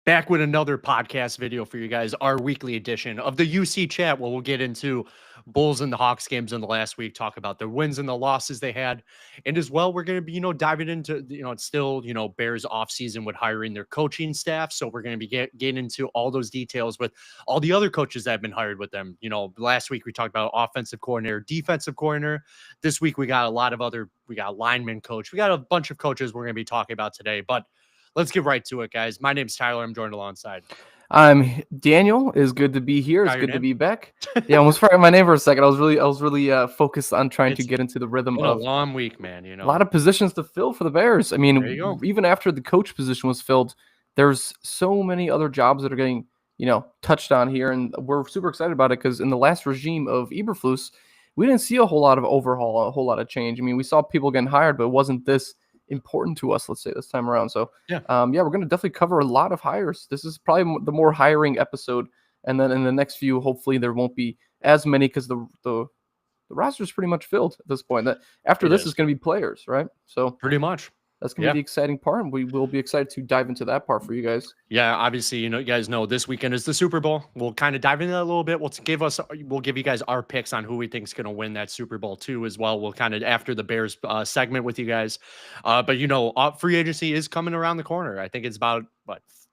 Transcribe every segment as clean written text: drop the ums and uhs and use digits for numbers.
Back with another podcast video for you guys, our weekly edition of the UC Chat, where we'll get into Bulls and the Hawks games in the last week, talk about the wins and the losses they had. And as well, we're going to be, diving into, it's still, Bears offseason with hiring their coaching staff. So we're going to be getting into all those details with all the other coaches that have been hired with them. Last week we talked about offensive coordinator, defensive coordinator. This week we got we got lineman coach. We got a bunch of coaches we're going to be talking about today, but let's get right to it, guys. My name's Tyler. I'm joined alongside. I'm Daniel. It's good to be here. It's good to be back. Yeah, I almost forgot my name for a second. I was really focused on trying to get into the rhythm of a long week, man. A lot of positions to fill for the Bears. I mean, even after the coach position was filled, there's so many other jobs that are getting touched on here, and we're super excited about it because in the last regime of Eberflus, we didn't see a whole lot of overhaul, a whole lot of change. I mean, we saw people getting hired, but it wasn't this important to us, let's say, this time around. So we're going to definitely cover a lot of hires. This is probably the more hiring episode, and then in the next few, hopefully there won't be as many because the roster is pretty much filled at this point. That after this is going to be players, right? So pretty much that's going to be the exciting part, and we will be excited to dive into that part for you guys. Yeah, obviously, you guys know this weekend is the Super Bowl. We'll kind of dive into that a little bit. We'll give you guys our picks on who we think is going to win that Super Bowl too, as well. We'll kind of after the Bears segment with you guys. But free agency is coming around the corner. I think it's about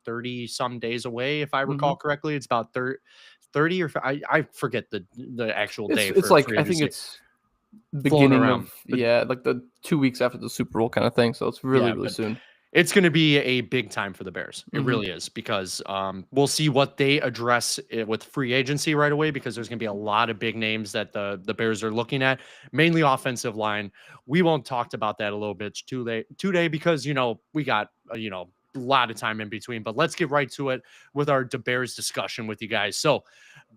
30 some days away, if I recall correctly. It's about 30 or I forget the actual day. It's like I think it's beginning of like the 2 weeks after the Super Bowl kind of thing. So it's really soon. It's going to be a big time for the Bears. It really is, because we'll see what they address with free agency right away, because there's going to be a lot of big names that the Bears are looking at, mainly offensive line. We won't talk about that a little bit today because, we got, a lot of time in between, but let's get right to it with our Bears discussion with you guys. So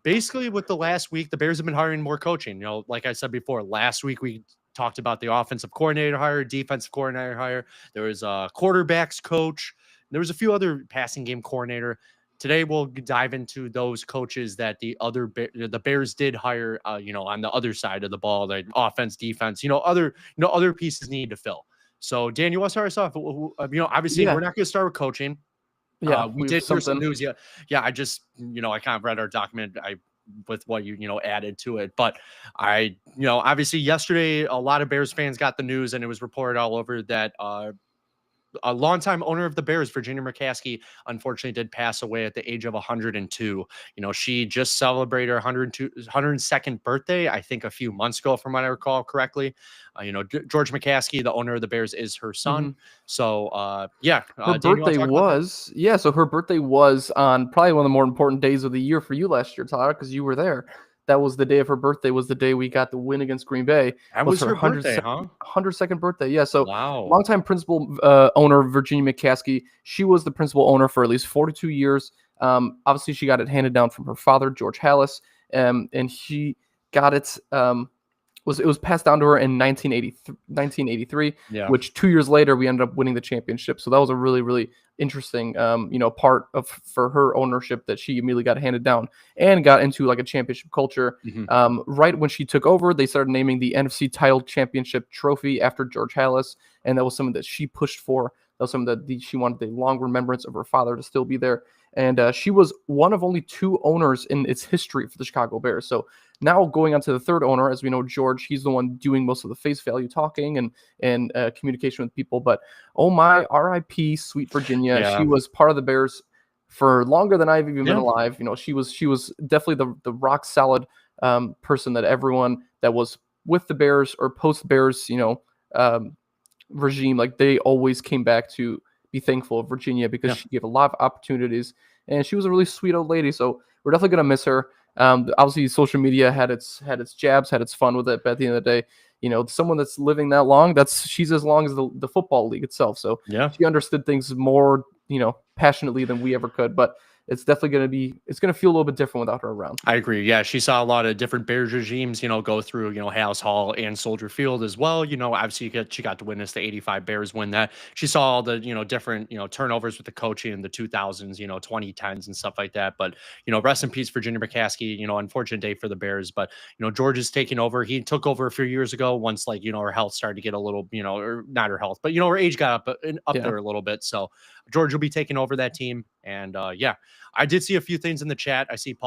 basically with the last week, the Bears have been hiring more coaching. Like I said before, last week we talked about the offensive coordinator hire, defensive coordinator hire. There was a quarterbacks coach. There was a few other passing game coordinator. Today we'll dive into those coaches that the Bears did hire. On the other side of the ball, the offense, defense. Other pieces need to fill. So Dan, you want to start us off? Obviously we're not going to start with coaching. Yeah, we did hear some news. Yeah. I just I kind of read our document. With what you added to it, but obviously yesterday a lot of Bears fans got the news, and it was reported all over that a longtime owner of the Bears, Virginia McCaskey, unfortunately did pass away at the age of 102. She just celebrated her 102nd birthday, I think a few months ago, from what I recall correctly. George McCaskey, the owner of the Bears, is her son. So, her birthday was, so her birthday was on probably one of the more important days of the year for you last year, Tyler, because you were there. That was the day of her birthday, was the day we got the win against Green Bay. That was her birthday, huh? 102nd birthday, yeah. So, wow. Longtime principal owner, Virginia McCaskey. She was the principal owner for at least 42 years. Obviously, she got it handed down from her father, George Halas, and she got it. It was passed down to her in 1983, which 2 years later we ended up winning the championship. So that was a really interesting, part for her ownership, that she immediately got handed down and got into like a championship culture. Right when she took over, they started naming the NFC title championship trophy after George Halas, and that was something that she pushed for. That was something that she wanted the long remembrance of her father to still be there. And she was one of only two owners in its history for the Chicago Bears. So now going on to the third owner, as we know, George, he's the one doing most of the face value talking and communication with people. But oh my, R.I.P. Sweet Virginia. Yeah. She was part of the Bears for longer than I've even been alive. She was definitely the rock solid person that everyone that was with the Bears or post Bears, regime, like they always came back to be thankful of Virginia because she gave a lot of opportunities, and she was a really sweet old lady. So we're definitely gonna miss her. Obviously, social media had its jabs, had its fun with it. But at the end of the day, someone that's living that long, she's as long as the football league itself. So she understood things more, passionately than we ever could. But it's definitely going to feel a little bit different without her around. I agree. Yeah, she saw a lot of different Bears regimes, go through, Halas Hall and Soldier Field as well. Obviously she got to witness the 85 Bears win that. She saw all the, different, turnovers with the coaching in the 2000s, 2010s and stuff like that. But, rest in peace, Virginia McCaskey, unfortunate day for the Bears. But, George is taking over. He took over a few years ago once, her health started to get a little, or not her health, but, her age got up there a little bit. So George will be taking over that team. And yeah, I did see a few things in the chat. I see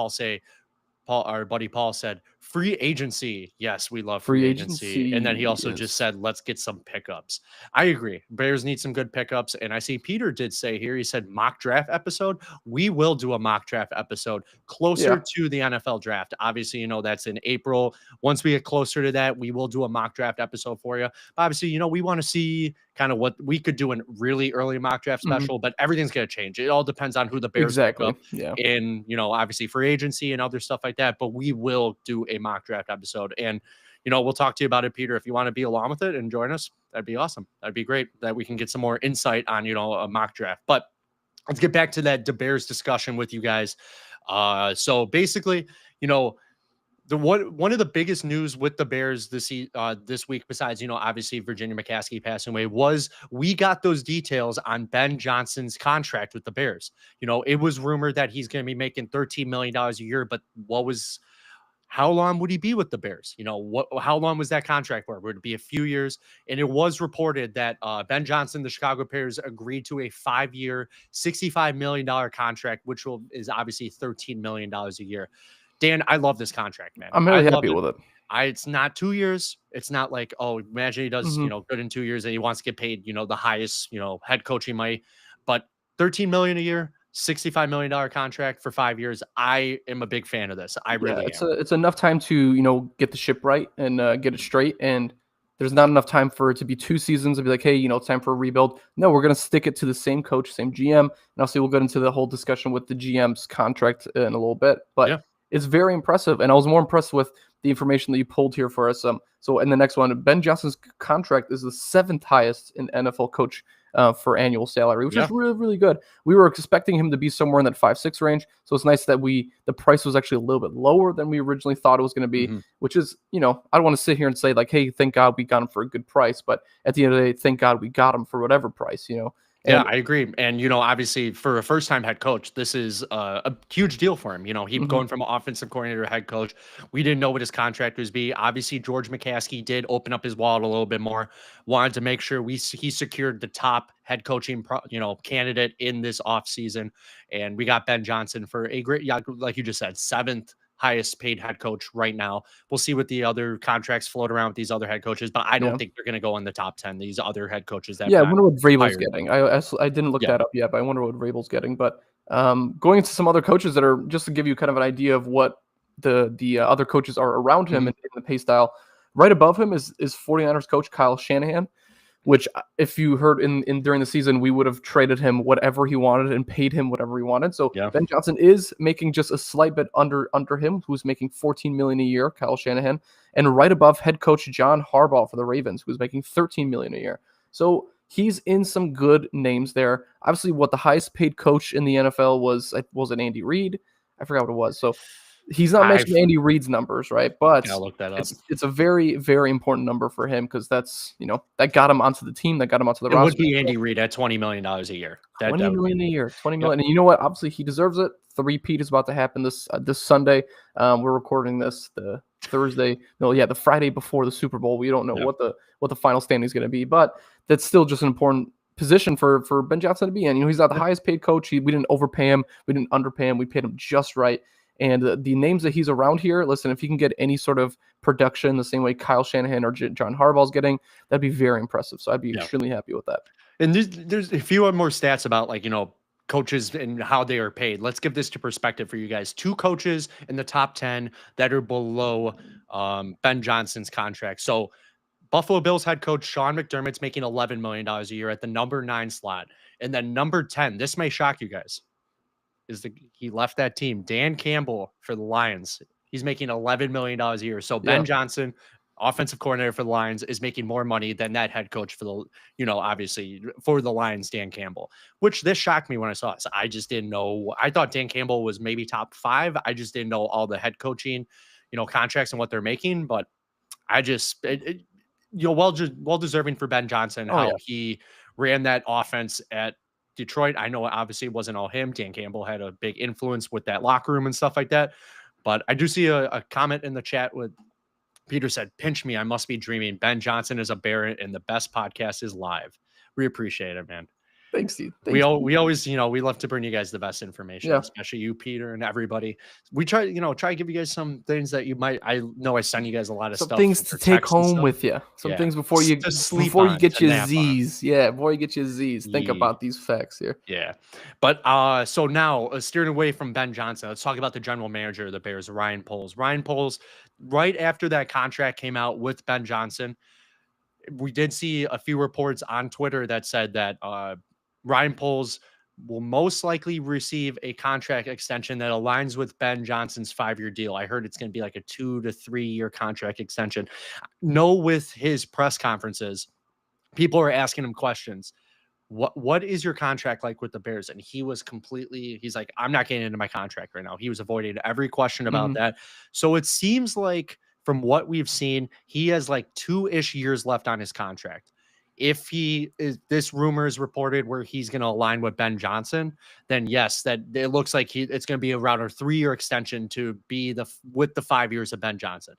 our buddy Paul said, free agency. Yes, we love free Free agency. And then he agency also just is said, let's get some pickups. I agree. Bears need some good pickups. And I see Peter did say here, he said mock draft episode. We will do a mock draft episode closer to the NFL draft. Obviously, that's in April. Once we get closer to that, we will do a mock draft episode for you. But obviously, we want to see kind of what we could do in really early mock draft special, but everything's going to change. It all depends on who the Bears pick up in, obviously free agency and other stuff like that. But we will do a mock draft episode, and we'll talk to you about it, Peter. If you want to be along with it and join us, that'd be awesome. That'd be great that we can get some more insight on a mock draft. But let's get back to that Bears discussion with you guys. So basically, one of the biggest news with the Bears this week, besides obviously Virginia McCaskey passing away, was we got those details on Ben Johnson's contract with the Bears. It was rumored that he's going to be making $13 million a year, but how long would he be with the Bears? How long was that contract for? Would it be a few years? And it was reported that Ben Johnson, the Chicago Bears, agreed to a 5-year, $65 million contract, which is obviously $13 million a year. Dan, I love this contract, man. I'm really happy with it. It's not 2 years. It's not like, oh, imagine he does, good in 2 years and he wants to get paid, the highest, head coaching money. But $13 million a year, $65 million contract for 5 years. I am a big fan of this. I really am. It's enough time to, get the ship right and get it straight. And there's not enough time for it to be 2 seasons and be like, hey, it's time for a rebuild. No, we're going to stick it to the same coach, same GM. And obviously we'll get into the whole discussion with the GM's contract in a little bit. But it's very impressive. And I was more impressed with the information that you pulled here for us. So in the next one, Ben Johnson's contract is the 7th highest in NFL coach for annual salary, which is really, really good. We were expecting him to be somewhere in that 5-6 range. So it's nice that the price was actually a little bit lower than we originally thought it was going to be, which is, I don't want to sit here and say like, hey, thank God we got him for a good price. But at the end of the day, thank God we got him for whatever price, Yeah, I agree. And, obviously for a first-time head coach, this is a huge deal for him. He going from offensive coordinator to head coach. We didn't know what his contract was be. Obviously, George McCaskey did open up his wallet a little bit more, wanted to make sure he secured the top head coaching, candidate in this offseason. And we got Ben Johnson for a great, like you just said, 7th highest paid head coach right now. We'll see what the other contracts float around with these other head coaches, but I don't think they're going to go in the top 10. These other head coaches that I wonder what Vrabel's getting. I didn't look that up yet, but I wonder what Vrabel's getting. But going into some other coaches that are, just to give you kind of an idea of what the other coaches are around him in the pay style. Right above him is 49ers coach Kyle Shanahan, which if you heard in during the season, we would have traded him whatever he wanted and paid him whatever he wanted. So Ben Johnson is making just a slight bit under him, who's making $14 million a year, Kyle Shanahan, and right above head coach John Harbaugh for the Ravens, who's making $13 million a year. So he's in some good names there. Obviously, what the highest paid coach in the NFL was it Andy Reid? I forgot what it was. So he's not mentioning Andy Reid's numbers, right? But look that up. It's a very, very important number for him because that's, that got him onto the team, that got him onto the roster. It would be Andy Reid at $20 million a year. $20 million a year, $20 million. And you know what? Obviously, he deserves it. The repeat is about to happen this Sunday. We're recording this the Friday before the Super Bowl. We don't know what the final standing is going to be, but that's still just an important position for Ben Johnson to be in. He's not the highest paid coach. We didn't overpay him. We didn't underpay him. We paid him just right. And the names that he's around here, listen, if he can get any sort of production the same way Kyle Shanahan or John Harbaugh's getting, that'd be very impressive. So I'd be extremely happy with that. And there's a few more stats about coaches and how they are paid. Let's give this to perspective for you guys. 2 coaches in the top 10 that are below Ben Johnson's contract. So Buffalo Bills head coach Sean McDermott's making $11 million a year at the number 9 slot. And then number 10, this may shock you guys, he left that team. Dan Campbell for the Lions. He's making $11 million a year. So Ben Johnson, offensive coordinator for the Lions, is making more money than that head coach for the, obviously for the Lions, Dan Campbell, which this shocked me when I saw it. So I just didn't know. I thought Dan Campbell was maybe top 5. I just didn't know all the head coaching, contracts and what they're making. But I just, well deserving for Ben Johnson, he ran that offense at Detroit. I know obviously it wasn't all him. Dan Campbell had a big influence with that locker room and stuff like that. But I do see a comment in the chat with Peter said, pinch me, I must be dreaming. Ben Johnson is a Bear and the best podcast is live. We appreciate it, man. Thanks, Steve. We Thanks. we always, we love to bring you guys the best information, Yeah. especially you, Peter, and everybody. We try, try to give you guys some things that you might. I know I send you guys a lot of Some stuff things to over take text and home stuff. with you. Some Yeah, things before you to sleep on, get to your nap on. Z's. Yeah, before you get your Z's. Think Ye- about these facts here. Yeah, but so now steering away from Ben Johnson, let's talk about the general manager of the Bears, Ryan Poles. Ryan Poles, right after that contract came out with Ben Johnson, we did see a few reports on Twitter that said that Ryan Poles will most likely receive a contract extension that aligns with Ben Johnson's 5-year deal. I heard it's going to be like a 2 to 3 year contract extension. No, with his press conferences, people are asking him questions. What is your contract like with the Bears? And he's like, I'm not getting into my contract right now. He was avoiding every question about Mhm. that. So it seems like from what we've seen, he has like 2-ish years left on his contract. If this rumor is reported where he's going to align with Ben Johnson, then yes, that it looks like it's going to be around a 3-year extension to be with the 5 years of Ben Johnson.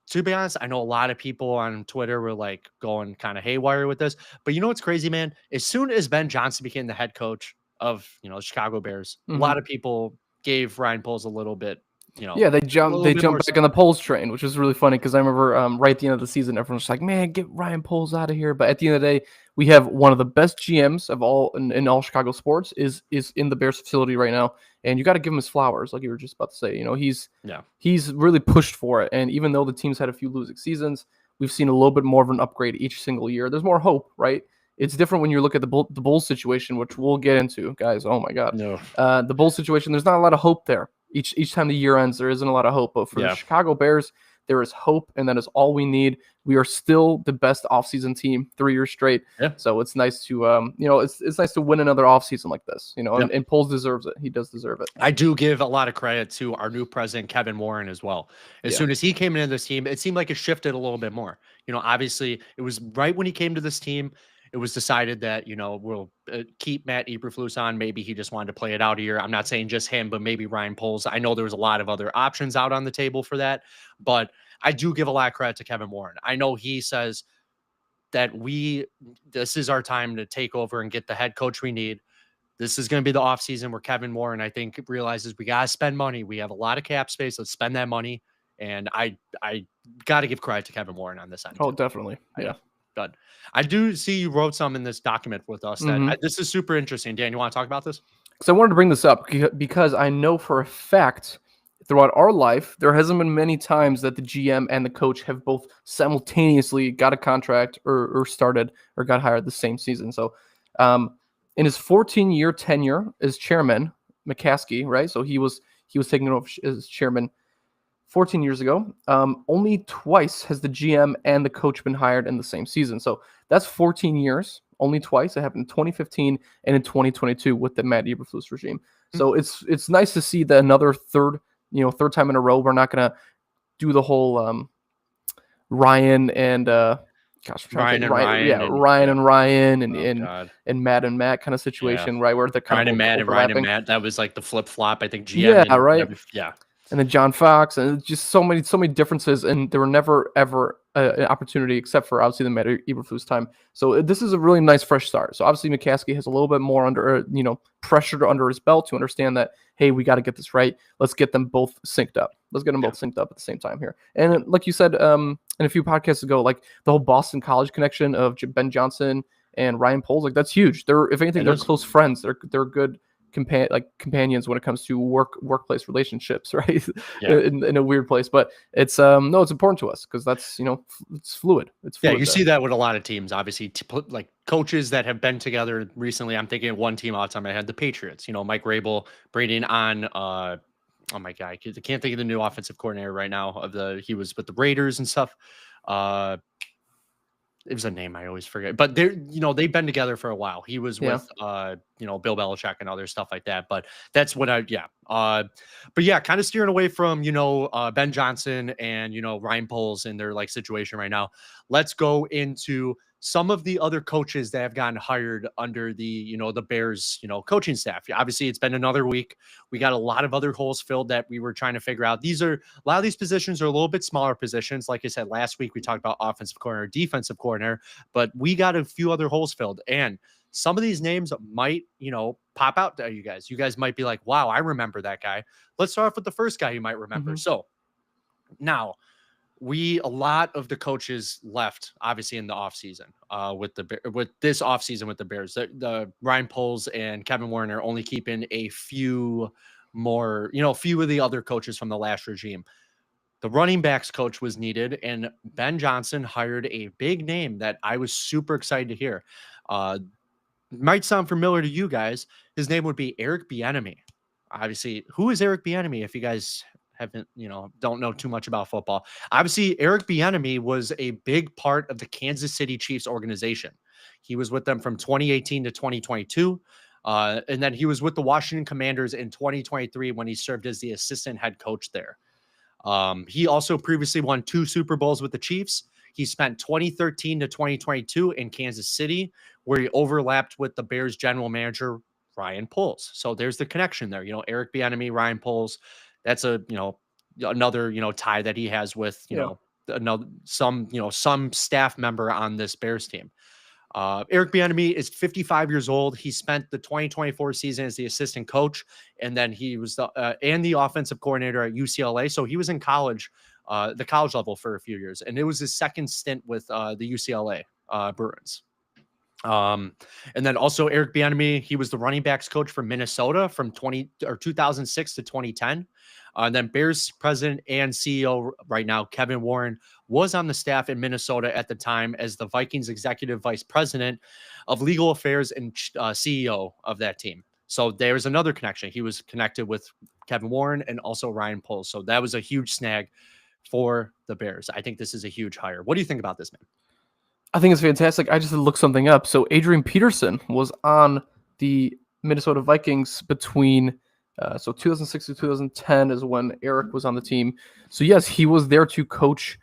To be honest, I know a lot of people on Twitter were like going kind of haywire with this, but you know what's crazy, man? As soon as Ben Johnson became the head coach of, the Chicago Bears, a Mhm. lot of people gave Ryan Poles a little bit, Yeah, they a jumped. little They bit more jumped back on the support. Poles train, which is really funny because I remember right at the end of the season, everyone's just like, "Man, get Ryan Poles out of here." But at the end of the day, we have one of the best GMs of all in all Chicago sports is in the Bears facility right now, and you got to give him his flowers, like you were just about to say. Yeah. He's really pushed for it, and even though the team's had a few losing seasons, we've seen a little bit more of an upgrade each single year. There's more hope, right? It's different when you look at the Bulls situation, which we'll get into, guys. Oh my God, No. the Bulls situation. There's not a lot of hope there. Each time the year ends, there isn't a lot of hope. But for the Yeah. Chicago Bears, there is hope, and that is all we need. We are still the best offseason team 3 years straight. Yeah. So it's nice to it's nice to win another offseason like this. Yep. And Poles deserves it. He does deserve it. I do give a lot of credit to our new president, Kevin Warren, as well. As Yeah. soon as he came into this team, it seemed like it shifted a little bit more. Obviously, it was right when he came to this team, it was decided that, we'll keep Matt Eberflus on. Maybe he just wanted to play it out here. I'm not saying just him, but maybe Ryan Poles. I know there was a lot of other options out on the table for that, but I do give a lot of credit to Kevin Warren. I know he says that this is our time to take over and get the head coach we need. This is going to be the offseason where Kevin Warren, I think, realizes we got to spend money. We have a lot of cap space. Let's spend that money. And I got to give credit to Kevin Warren on this end. Oh, too. definitely. Yeah. Good. I do see you wrote some in this document with us that this is super interesting. Dan, you want to talk about this? So I wanted to bring this up because I know for a fact throughout our life, there hasn't been many times that the GM and the coach have both simultaneously got a contract or started or got hired the same season. So in his 14-year tenure as chairman, McCaskey, right? So he was taking over as chairman 14 years ago. Only twice has the GM and the coach been hired in the same season. So that's 14 years. Only twice. It happened in 2015 and in 2022 with the Matt Eberflus regime. So it's nice to see that another third time in a row. We're not gonna do the whole Ryan and Ryan and Ryan and Matt kind of situation, right? Where they're kind Ryan of and Matt. That was like the flip flop. I think GM. Yeah, right. Yeah. And then John Fox, and just so many differences, and there were never ever an opportunity except for obviously the Matt Eberflus time. So this is a really nice fresh start. So obviously McCaskey has a little bit more under pressure under his belt to understand that, hey, we got to get this right. Let's get them both synced up. Let's get them both synced up at the same time here. And like you said in a few podcasts ago, like the whole Boston College connection of Ben Johnson and Ryan Poles, like that's huge. If anything, they're close friends. They're good companions when it comes to workplace relationships, right? Yeah. in a weird place, but it's no, it's important to us because that's it's fluid. It's fluid you see that with a lot of teams. Obviously, like coaches that have been together recently. I'm thinking of one team all the time. I had the Patriots. Mike Rabel bringing on oh my God, I can't think of the new offensive coordinator right now. He was with the Raiders and stuff. It was a name I always forget, but they've been together for a while. He was with Bill Belichick and other stuff like that. But that's what but yeah, kind of steering away from Ben Johnson and Ryan Poles in their like situation right now. Let's go into some of the other coaches that have gotten hired under the the Bears coaching staff. Obviously, it's been another week. We got a lot of other holes filled that we were trying to figure out. A lot of these positions are a little bit smaller positions. Like I said last week, we talked about offensive coordinator, defensive coordinator, but we got a few other holes filled. And some of these names might, pop out to you guys. You guys might be like, wow, I remember that guy. Let's start off with the first guy you might remember. So now, a lot of the coaches left, obviously, in the offseason with this offseason with the Bears. The Ryan Poles and Kevin Warren are only keeping a few more, a few of the other coaches from the last regime. The running backs coach was needed, and Ben Johnson hired a big name that I was super excited to hear. Might sound familiar to you guys. His name would be Eric Bieniemy. Obviously, who is Eric Bieniemy? If you guys haven't, don't know too much about football. Obviously, Eric Bieniemy was a big part of the Kansas City Chiefs organization. He was with them from 2018 to 2022. And then he was with the Washington Commanders in 2023 when he served as the assistant head coach there. He also previously won 2 Super Bowls with the Chiefs. He spent 2013 to 2022 in Kansas City, where he overlapped with the Bears general manager, Ryan Poles. So there's the connection there. Eric Bieniemy, Ryan Poles. That's another, tie that he has with, some staff member on this Bears team. Eric Bieniemy is 55 years old. He spent the 2024 season as the assistant coach, and then he was the offensive coordinator at UCLA. So he was in college, the college level for a few years, and it was his second stint with the UCLA Bruins. And then also Eric Bieniemy, he was the running backs coach for Minnesota from 2006 to 2010. And then Bears president and CEO right now, Kevin Warren, was on the staff in Minnesota at the time as the Vikings executive vice president of legal affairs and CEO of that team. So there's another connection. He was connected with Kevin Warren and also Ryan Poles. So that was a huge snag for the Bears. I think this is a huge hire. What do you think about this, man? I think it's fantastic. I just looked something up. So Adrian Peterson was on the Minnesota Vikings between 2006 to 2010 is when Eric was on the team. So yes, he was there to coach.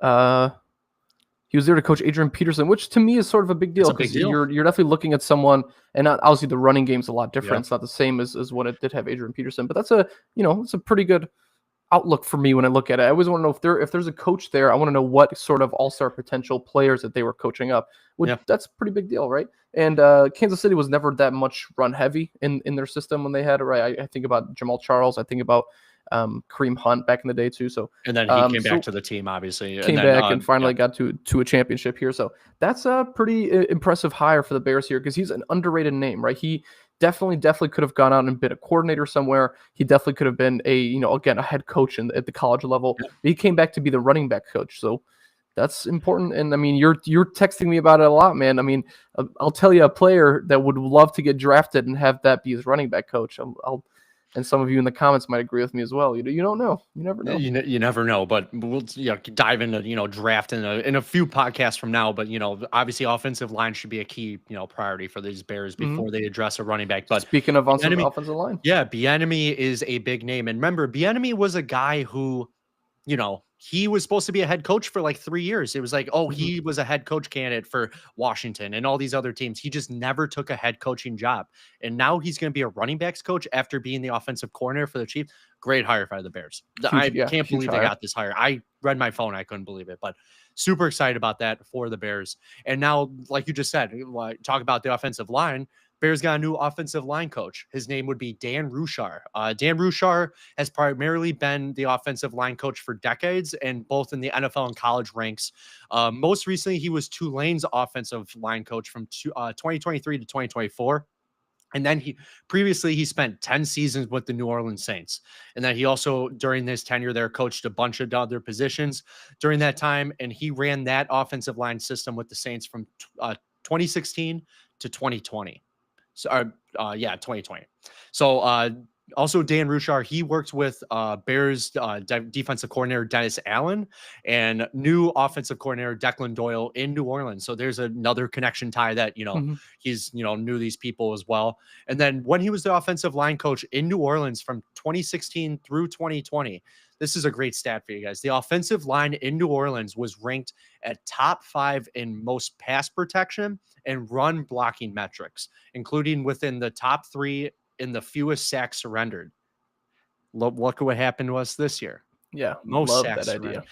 He was there to coach Adrian Peterson, which to me is sort of a big deal because you're definitely looking at someone, and obviously the running game's a lot different. Yeah. It's not the same as what it did have Adrian Peterson, but that's it's a pretty good outlook for me when I look at it. I always want to know if there's a coach there, I want to know what sort of all-star potential players that they were coaching up. That's a pretty big deal, right? And Kansas City was never that much run heavy in their system when they had it, right? I think about Jamal Charles. I think about Kareem Hunt back in the day too. So and then he came back to the team, obviously. And finally got to a championship here. So that's a pretty impressive hire for the Bears here because he's an underrated name, right? He definitely could have gone out and been a coordinator somewhere. He definitely could have been a head coach at the college level. Yeah. He came back to be the running back coach. So that's important. And I mean, you're texting me about it a lot, man. I mean, I'll tell you a player that would love to get drafted and have that be his running back coach. And some of you in the comments might agree with me as well. You don't know. You never know. You never know. But we'll dive into draft in a few podcasts from now. But obviously offensive line should be a key priority for these Bears before they address a running back. But speaking of offensive line, yeah, Bieniemy is a big name. And remember, Bieniemy was a guy who, he was supposed to be a head coach for like 3 years. It was like, he was a head coach candidate for Washington and all these other teams. He just never took a head coaching job. And now he's going to be a running backs coach after being the offensive coordinator for the Chiefs. Great hire by the Bears. I can't believe they got this hire. I read my phone. I couldn't believe it, but super excited about that for the Bears. And now, like you just said, talk about the offensive line. Bears got a new offensive line coach. His name would be Dan Ruchar. Dan Ruchar has primarily been the offensive line coach for decades, and both in the NFL and college ranks. Most recently, he was Tulane's offensive line coach from 2023 to 2024. And then he spent 10 seasons with the New Orleans Saints. And then he also, during his tenure there, coached a bunch of other positions during that time. And he ran that offensive line system with the Saints from 2016 to 2020. 2020. So also Dan Ruchar, he worked with Bears defensive coordinator Dennis Allen and new offensive coordinator Declan Doyle in New Orleans. So there's another connection tie that, he's, knew these people as well. And then when he was the offensive line coach in New Orleans from 2016 through 2020, this is a great stat for you guys. The offensive line in New Orleans was ranked at top 5 in most pass protection and run blocking metrics, including within the top 3 in the fewest sacks surrendered. Look at what happened to us this year. Yeah, most love sacks that surrendered. idea.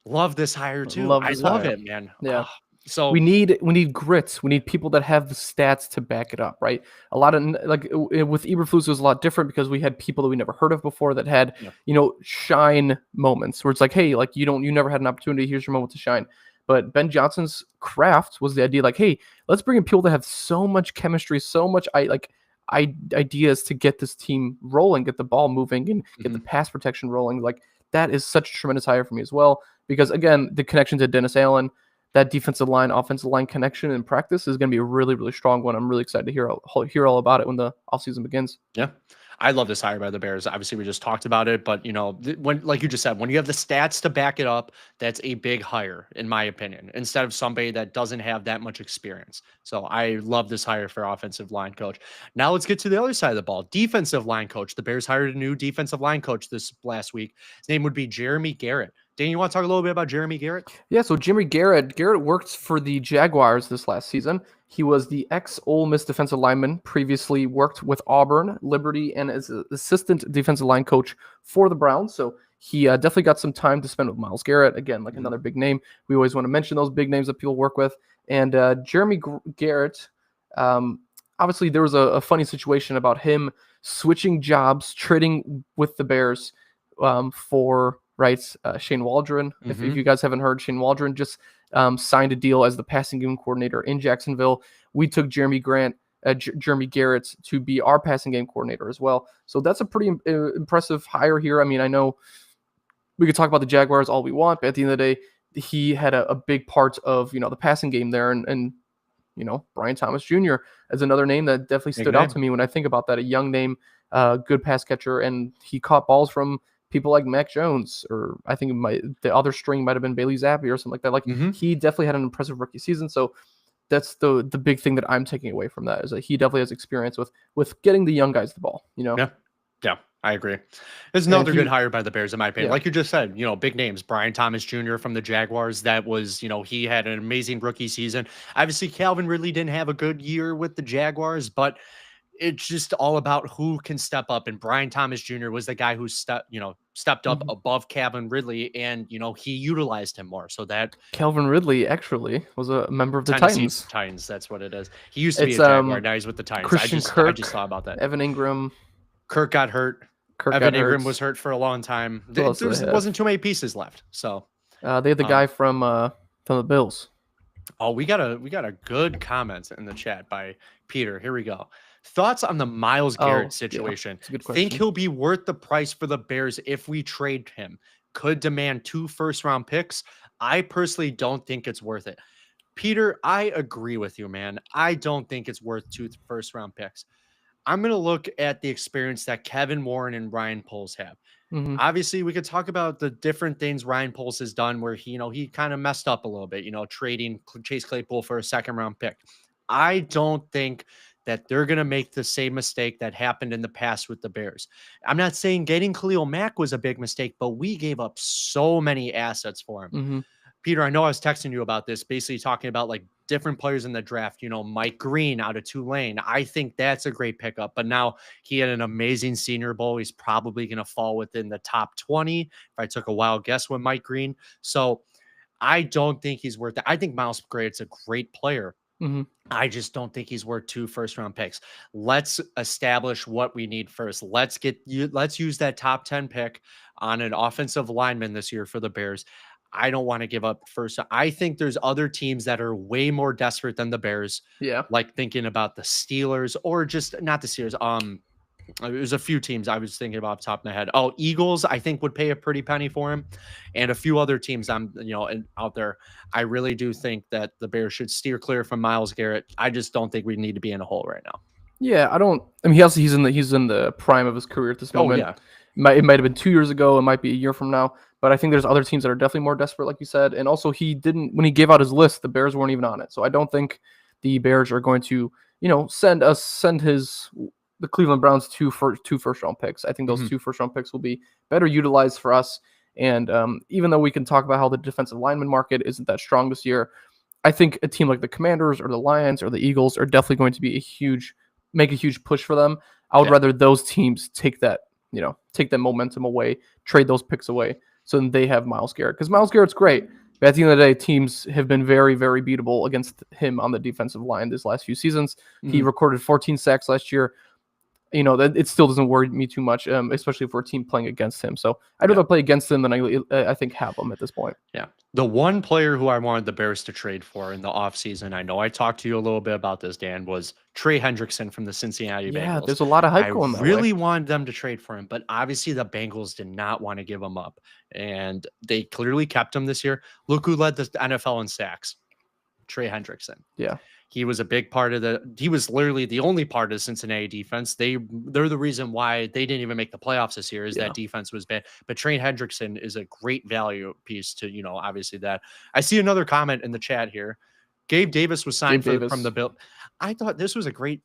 Love this hire too. I love it, man. Yeah. So we need grits. We need people that have the stats to back it up, right? A lot of with Eberflus, it was a lot different because we had people that we never heard of before that had yeah. shine moments where it's like, hey, like you never had an opportunity. Here's your moment to shine. But Ben Johnson's craft was the idea, like, hey, let's bring in people that have so much chemistry, so much ideas to get this team rolling, get the ball moving, and get the pass protection rolling. Like that is such a tremendous hire for me as well. Because again, the connection to Dennis Allen, that defensive line, offensive line connection in practice is going to be a really, really strong one. I'm really excited to hear all about it when the offseason begins. Yeah. I love this hire by the Bears. Obviously, we just talked about it, but when, like you just said, when you have the stats to back it up, that's a big hire, in my opinion, instead of somebody that doesn't have that much experience. So I love this hire for offensive line coach. Now let's get to the other side of the ball. Defensive line coach. The Bears hired a new defensive line coach this last week. His name would be Jeremy Garrett. Dan, you want to talk a little bit about Jeremy Garrett? Yeah, so Jeremy Garrett worked for the Jaguars this last season. He was the ex-Ole Miss defensive lineman, previously worked with Auburn, Liberty, and as an assistant defensive line coach for the Browns. So he definitely got some time to spend with Myles Garrett. Again, like another big name. We always want to mention those big names that people work with. And Jeremy Garrett, obviously there was a funny situation about him switching jobs, trading with the Bears for Shane Waldron. If you guys haven't heard, Shane Waldron just signed a deal as the passing game coordinator in Jacksonville. We took Jeremy Garrett to be our passing game coordinator as well. So that's a pretty impressive hire here. I mean, I know we could talk about the Jaguars all we want, but at the end of the day, he had a big part of the passing game there, and Brian Thomas Jr. is another name that definitely stood out to me when I think about that. A young name, good pass catcher, and he caught balls from people like Mac Jones, or I think the other string might have been Bailey Zappi or something like that. Like he definitely had an impressive rookie season. So that's the big thing that I'm taking away from that, is that he definitely has experience with getting the young guys the ball. Yeah, I agree. It's another good hire by the Bears, in my opinion. Like you just said, big names. Brian Thomas Jr. from the Jaguars. That was, he had an amazing rookie season. Obviously, Calvin Ridley didn't have a good year with the Jaguars, but it's just all about who can step up. And Brian Thomas Jr. was the guy who stepped up above Calvin Ridley, and he utilized him more. So that Calvin Ridley actually was a member of the Tennessee Titans. That's what it is. He used to be a Jaguar. Now he's with the Titans. Christian I just thought about that. Evan Ingram. Kirk got hurt. Evan Ingram was hurt for a long time. There wasn't too many pieces left. So they had the guy from the Bills. Oh, we got a good comment in the chat by Peter. Here we go. Thoughts on the Myles Garrett situation? Yeah, think he'll be worth the price for the Bears if we trade him? Could demand 2 first-round picks. I personally don't think it's worth it. Peter, I agree with you, man. I don't think it's worth 2 first-round picks. I'm going to look at the experience that Kevin Warren and Ryan Poles have. Obviously, we could talk about the different things Ryan Poles has done where he kind of messed up a little bit, trading Chase Claypool for a second-round pick. I don't think that they're going to make the same mistake that happened in the past with the Bears. I'm not saying getting Khalil Mack was a big mistake, but we gave up so many assets for him. Peter, I know I was texting you about this, basically talking about like different players in the draft, Mike Green out of Tulane. I think that's a great pickup, but now he had an amazing Senior Bowl. He's probably going to fall within the top 20 if I took a wild guess with Mike Green. So I don't think he's worth it. I think Myles Garrett's a great player. I just don't think he's worth 2 first-round picks. Let's establish what we need first. Let's use that top 10 pick on an offensive lineman this year for the Bears. I don't want to give up first. I think there's other teams that are way more desperate than the Bears. Yeah. Like thinking about the Steelers, or just not the Steelers. There's a few teams I was thinking about off the top of my head. Oh, Eagles, I think would pay a pretty penny for him, and a few other teams out there. I really do think that the Bears should steer clear from Myles Garrett. I just don't think we need to be in a hole right now. Yeah, I don't. I mean, he's in the prime of his career at this moment. Oh yeah, it might have been 2 years ago. It might be a year from now. But I think there's other teams that are definitely more desperate, like you said. And also, when he gave out his list, the Bears weren't even on it. So I don't think the Bears are going to, send the Cleveland Browns 2 first-round picks. I think those 2 first-round picks will be better utilized for us. And even though we can talk about how the defensive lineman market isn't that strong this year, I think a team like the Commanders or the Lions or the Eagles are definitely going to be make a huge push for them. I would rather those teams take that momentum away, trade those picks away, so then they have Myles Garrett. Because Myles Garrett's great, But at the end of the day, teams have been very, very beatable against him on the defensive line these last few seasons. He Mhm. recorded 14 sacks last year. That it still doesn't worry me too much, especially if we're a team playing against him. So I'd Yeah. rather play against him than I think have him at this point. Yeah. The one player who I wanted the Bears to trade for in the offseason, I know I talked to you a little bit about this, Dan, was Trey Hendrickson from the Cincinnati Yeah, Bengals. there's a lot of hype I going that way. really wanted them to trade for him, but obviously the Bengals did not want to give him up. And they clearly kept him this year. Look who led the NFL in sacks. Trey Hendrickson. Yeah. He was a big part of he was literally the only part of the Cincinnati defense. They're the reason why they didn't even make the playoffs this year is Yeah. that defense was bad. But Trey Hendrickson is a great value piece to, obviously that. I see another comment in the chat here. Gabe Davis was signed from the Bill. I thought this was a great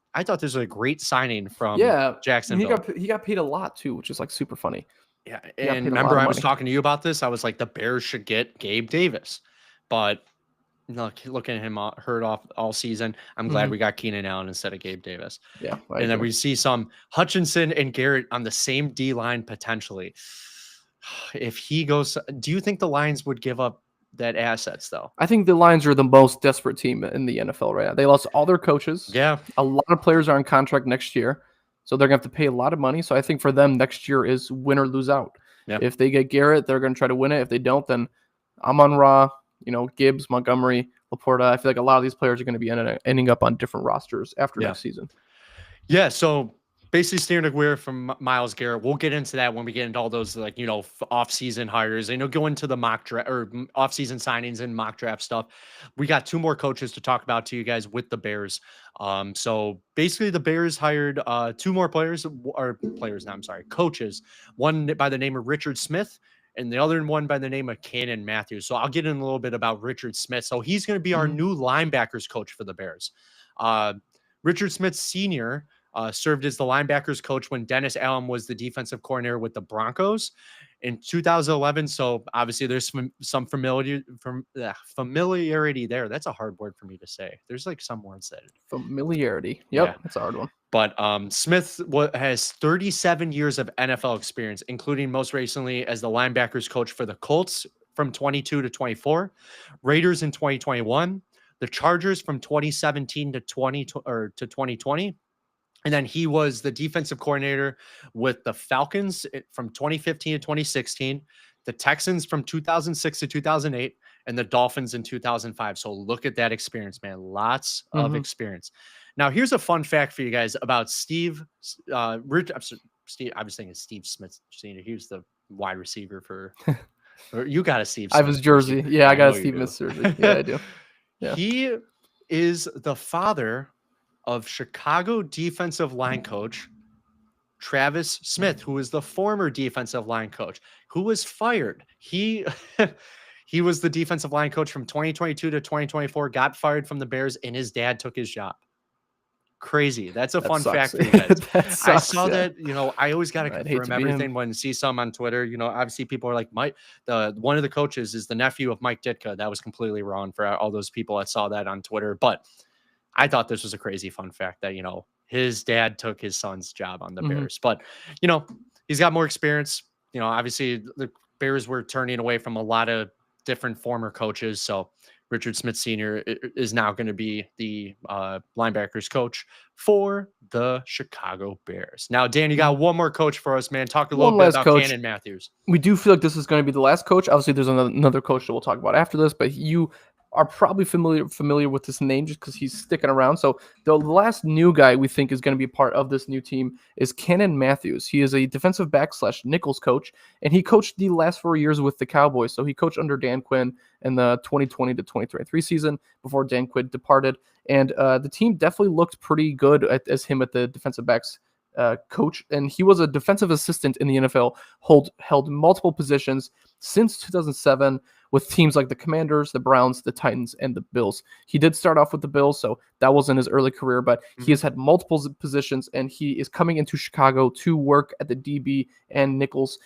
signing from Jacksonville. He got paid a lot too, which is like super funny. Yeah. He got And paid a lot remember, of I was money. talking to you about this. I was like, the Bears should get Gabe Davis. But looking at him hurt off all season, I'm glad we got Keenan Allen instead of Gabe Davis. Yeah. And then we see some Hutchinson and Garrett on the same D line potentially. If he goes, do you think the Lions would give up that assets though? I think the Lions are the most desperate team in the NFL right now. They lost all their coaches. Yeah. A lot of players are on contract next year. So they're going to have to pay a lot of money. So I think for them, next year is win or lose out. Yep. If they get Garrett, they're going to try to win it. If they don't, then Amon-Ra, Gibbs, Montgomery, Laporta. I feel like a lot of these players are going to be ending up on different rosters after next season. Yeah. So basically steering clear from Myles Garrett. We'll get into that when we get into all those off-season hires. Go into the mock draft or off-season signings and mock draft stuff. We got 2 more coaches to talk about to you guys with the Bears. So basically the Bears hired 2 more coaches. One by the name of Richard Smith and the other one by the name of Cannon Matthews. So I'll get in a little bit about Richard Smith. So he's going to be our new linebackers coach for the Bears. Richard Smith Sr. Served as the linebackers coach when Dennis Allen was the defensive coordinator with the Broncos in 2011. So obviously there's some familiarity there. That's a hard word for me to say. There's like some words that familiarity. Yep. That's a hard one. But Smith has 37 years of NFL experience, including most recently as the linebackers coach for the Colts from 22 to 24, Raiders in 2021, the Chargers from 2017 to 2020. And then he was the defensive coordinator with the Falcons from 2015 to 2016, the Texans from 2006 to 2008, and the Dolphins in 2005. So look at that experience, man. Lots of experience. Now, here's a fun fact for you guys about Steve. I was thinking Steve Smith Sr. He was the wide receiver for. Or you got a Steve Smith. I was jersey. Yeah, I got a Steve Smith jersey. Yeah, I do. Yeah. He is the father of Chicago defensive line coach Travis Smith, who is the former defensive line coach, who was fired. He was the defensive line coach from 2022 to 2024, got fired from the Bears, and his dad took his job. Crazy. That's a fun fact for you guys. I saw that, I always got to confirm everything when I see some on Twitter. Obviously people are like, one of the coaches is the nephew of Mike Ditka. That was completely wrong for all those people that saw that on Twitter. But I thought this was a crazy fun fact that, his dad took his son's job on the Bears. But, he's got more experience. Obviously the Bears were turning away from a lot of different former coaches. So Richard Smith Sr. is now going to be the linebackers coach for the Chicago Bears. Now, Dan, you got one more coach for us, man. Talk a little bit about Cannon Matthews. We do feel like this is going to be the last coach. Obviously, there's another coach that we'll talk about after this, but you are probably familiar with this name just because he's sticking around. So the last new guy we think is going to be part of this new team is Cannon Matthews. He is a defensive back / Nichols coach, and he coached the last 4 years with the Cowboys. So he coached under Dan Quinn in the 2020 to 2023 season before Dan Quinn departed. And the team definitely looked pretty good as him at the defensive backs coach, and he was a defensive assistant in the NFL, held multiple positions since 2007 with teams like the Commanders, the Browns, the Titans, and the Bills. He did start off with the Bills, so that wasn't his early career, but he has had multiple positions, and he is coming into Chicago to work at the DB and Nichols.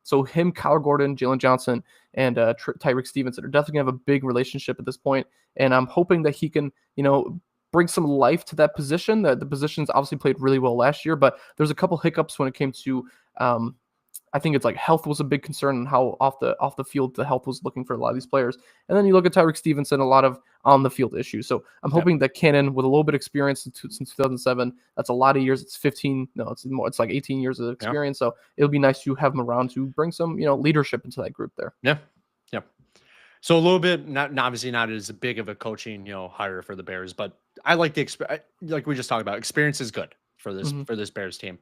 So him, Kyler Gordon, Jalen Johnson, and Tyreek Stevenson are definitely going to have a big relationship at this point, and I'm hoping that he can, bring some life to that position. The position's obviously played really well last year, but there's a couple hiccups when it came to I think it's like health was a big concern and how off the field the health was looking for a lot of these players. And then you look at Tyreek Stevenson, a lot of on the field issues. So I'm hoping that Cannon, with a little bit of experience since 2007, that's a lot of years. It's 15, no, it's more. It's like 18 years of experience. So it'll be nice to have him around to bring some leadership into that group there. Yeah. So a little bit, not obviously not as big of a coaching, hire for the Bears, but I like like we just talked about, experience is good for this Bears team.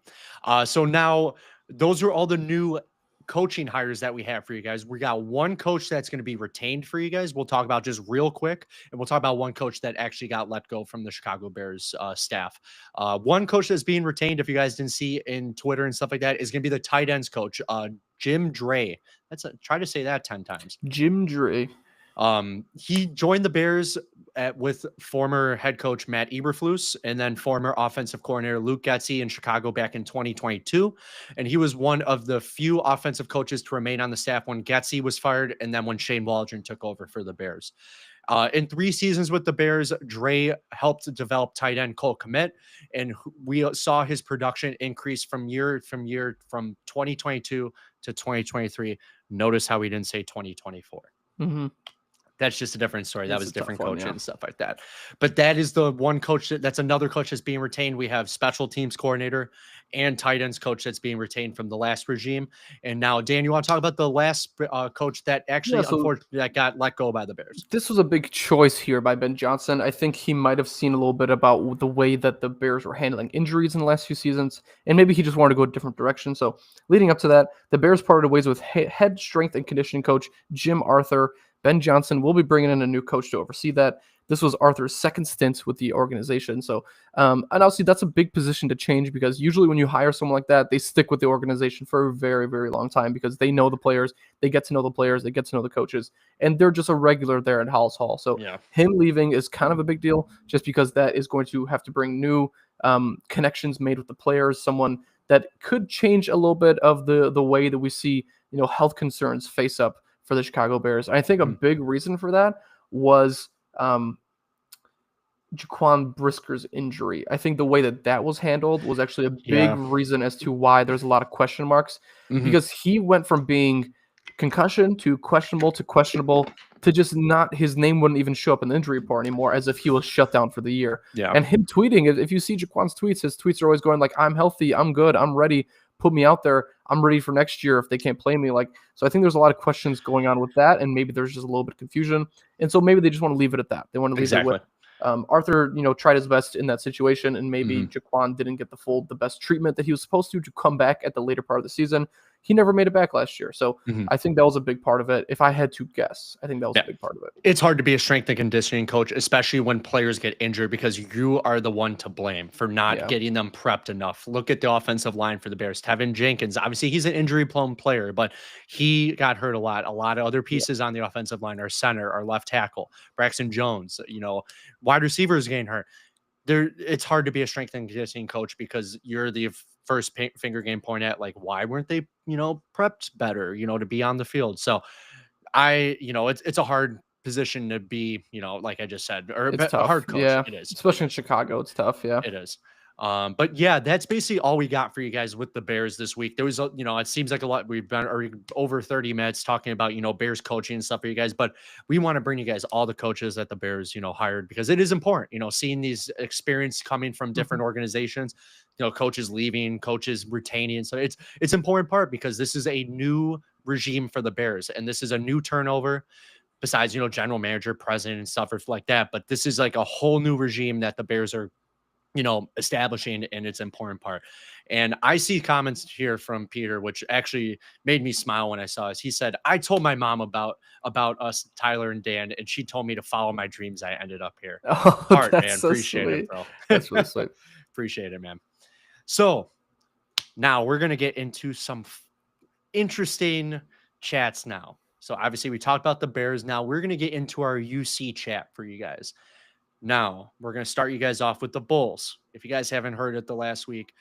So now those are all the new coaching hires that we have for you guys. We got one coach that's going to be retained for you guys. We'll talk about just real quick, and we'll talk about one coach that actually got let go from the Chicago Bears staff. One coach that's being retained, if you guys didn't see in Twitter and stuff like that, is going to be the tight ends coach, Jim Dray. Try to say that 10 times. Jim Dray. He joined the Bears with former head coach Matt Eberflus and then former offensive coordinator Luke Getsy in Chicago back in 2022. And he was one of the few offensive coaches to remain on the staff when Getsy was fired and then when Shane Waldron took over for the Bears. In 3 seasons with the Bears, Dre helped develop tight end Cole Kmet, and we saw his production increase from 2022 to 2023. Notice how we didn't say 2024. That's just a different story. That was different coaching and stuff like that. But that is the one coach that's another coach that's being retained. We have special teams coordinator and tight ends coach that's being retained from the last regime. And now, Dan, you want to talk about the last coach that actually, unfortunately, that got let go by the Bears? This was a big choice here by Ben Johnson. I think he might have seen a little bit about the way that the Bears were handling injuries in the last few seasons, and maybe he just wanted to go a different direction. So leading up to that, the Bears parted ways with head strength and conditioning coach Jim Arthur. Ben Johnson will be bringing in a new coach to oversee that. This was Arthur's second stint with the organization. So, and obviously that's a big position to change because usually when you hire someone like that, they stick with the organization for a very, very long time because they know the players, they get to know the players, they get to know the coaches, and they're just a regular there at Halas Hall. So him leaving is kind of a big deal just because that is going to have to bring new connections made with the players, someone that could change a little bit of the way that we see, health concerns face up for the Chicago Bears. I think a big reason for that was Jaquan Brisker's injury. I think the way that was handled was actually a big reason as to why there's a lot of question marks because he went from being concussion to questionable to just not, his name wouldn't even show up in the injury report anymore as if he was shut down for the year. And him tweeting, if you see Jaquan's tweets, his tweets are always going like, I'm healthy, I'm good, I'm ready, put me out there, I'm ready for next year if they can't play me. So I think there's a lot of questions going on with that, and maybe there's just a little bit of confusion. And so maybe they just want to leave it at that. They want to leave it with Arthur, tried his best in that situation, and maybe Jaquan didn't get the best treatment that he was supposed to come back at the later part of the season. He never made it back last year. So I think that was a big part of it. If I had to guess, I think that was a big part of it. It's hard to be a strength and conditioning coach, especially when players get injured, because you are the one to blame for not getting them prepped enough. Look at the offensive line for the Bears. Tevin Jenkins, obviously he's an injury-prone player, but he got hurt a lot. A lot of other pieces on the offensive line, our center, our left tackle, Braxton Jones, wide receivers getting hurt. It's hard to be a strength and conditioning coach because you're the first finger game point at why weren't they prepped better to be on the field. So it's a hard position to be, like I just said, or it's a hard coach. It is, especially in Chicago. It's tough. It is. But yeah, that's basically all we got for you guys with the Bears this week. There was, it seems like a lot. We've been over 30 minutes talking about, Bears coaching and stuff for you guys, but we want to bring you guys all the coaches that the Bears, hired, because it is important, seeing these experience coming from different organizations, coaches leaving, coaches retaining. So it's important part because this is a new regime for the Bears and this is a new turnover besides, general manager, president and stuff like that. But this is like a whole new regime that the Bears are establishing, and it's an important part. And I see comments here from Peter, which actually made me smile when I saw this. He said, I told my mom about us, Tyler and Dan, and she told me to follow my dreams. I ended up here. Heart, man. So appreciate it, bro. That's really sweet. Appreciate it, man. So now we're going to get into some interesting chats now. So obviously we talked about the Bears. Now we're going to get into our UC chat for you guys. Now, we're going to start you guys off with the Bulls. If you guys haven't heard it the last week,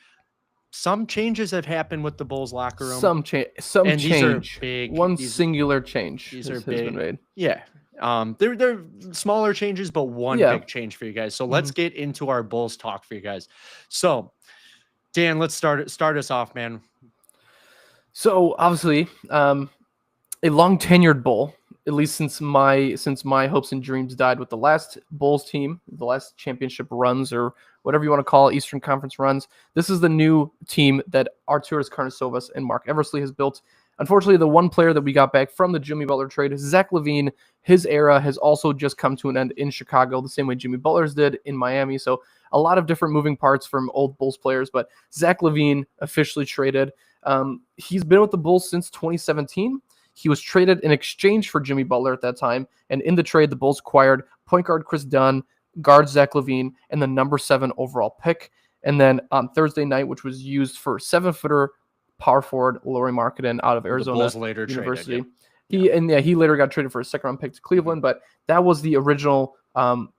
some changes have happened with the Bulls locker room. Some change. These are big. Singular change. These are big. Been made. Yeah. They're smaller changes, but one big change for you guys. So let's get into our Bulls talk for you guys. So, Dan, let's start us off, man. So obviously, a long tenured Bull, at least since my hopes and dreams died with the last Bulls team, the last championship runs or whatever you want to call it, Eastern Conference runs. This is the new team that Arturas Karnisovas and Mark Eversley has built. Unfortunately, the one player that we got back from the Jimmy Butler trade, Zach LaVine, his era has also just come to an end in Chicago, the same way Jimmy Butler's did in Miami. So a lot of different moving parts from old Bulls players, but Zach LaVine officially traded. He's been with the Bulls since 2017. He was traded in exchange for Jimmy Butler at that time. And in the trade, the Bulls acquired point guard Chris Dunn, guard Zach LaVine, and the number 7 overall pick. And then on Thursday night, which was used for 7-footer power forward Lauri Markkanen out of Arizona The Bulls later University. traded, He later got traded for a second round pick to Cleveland, but that was the original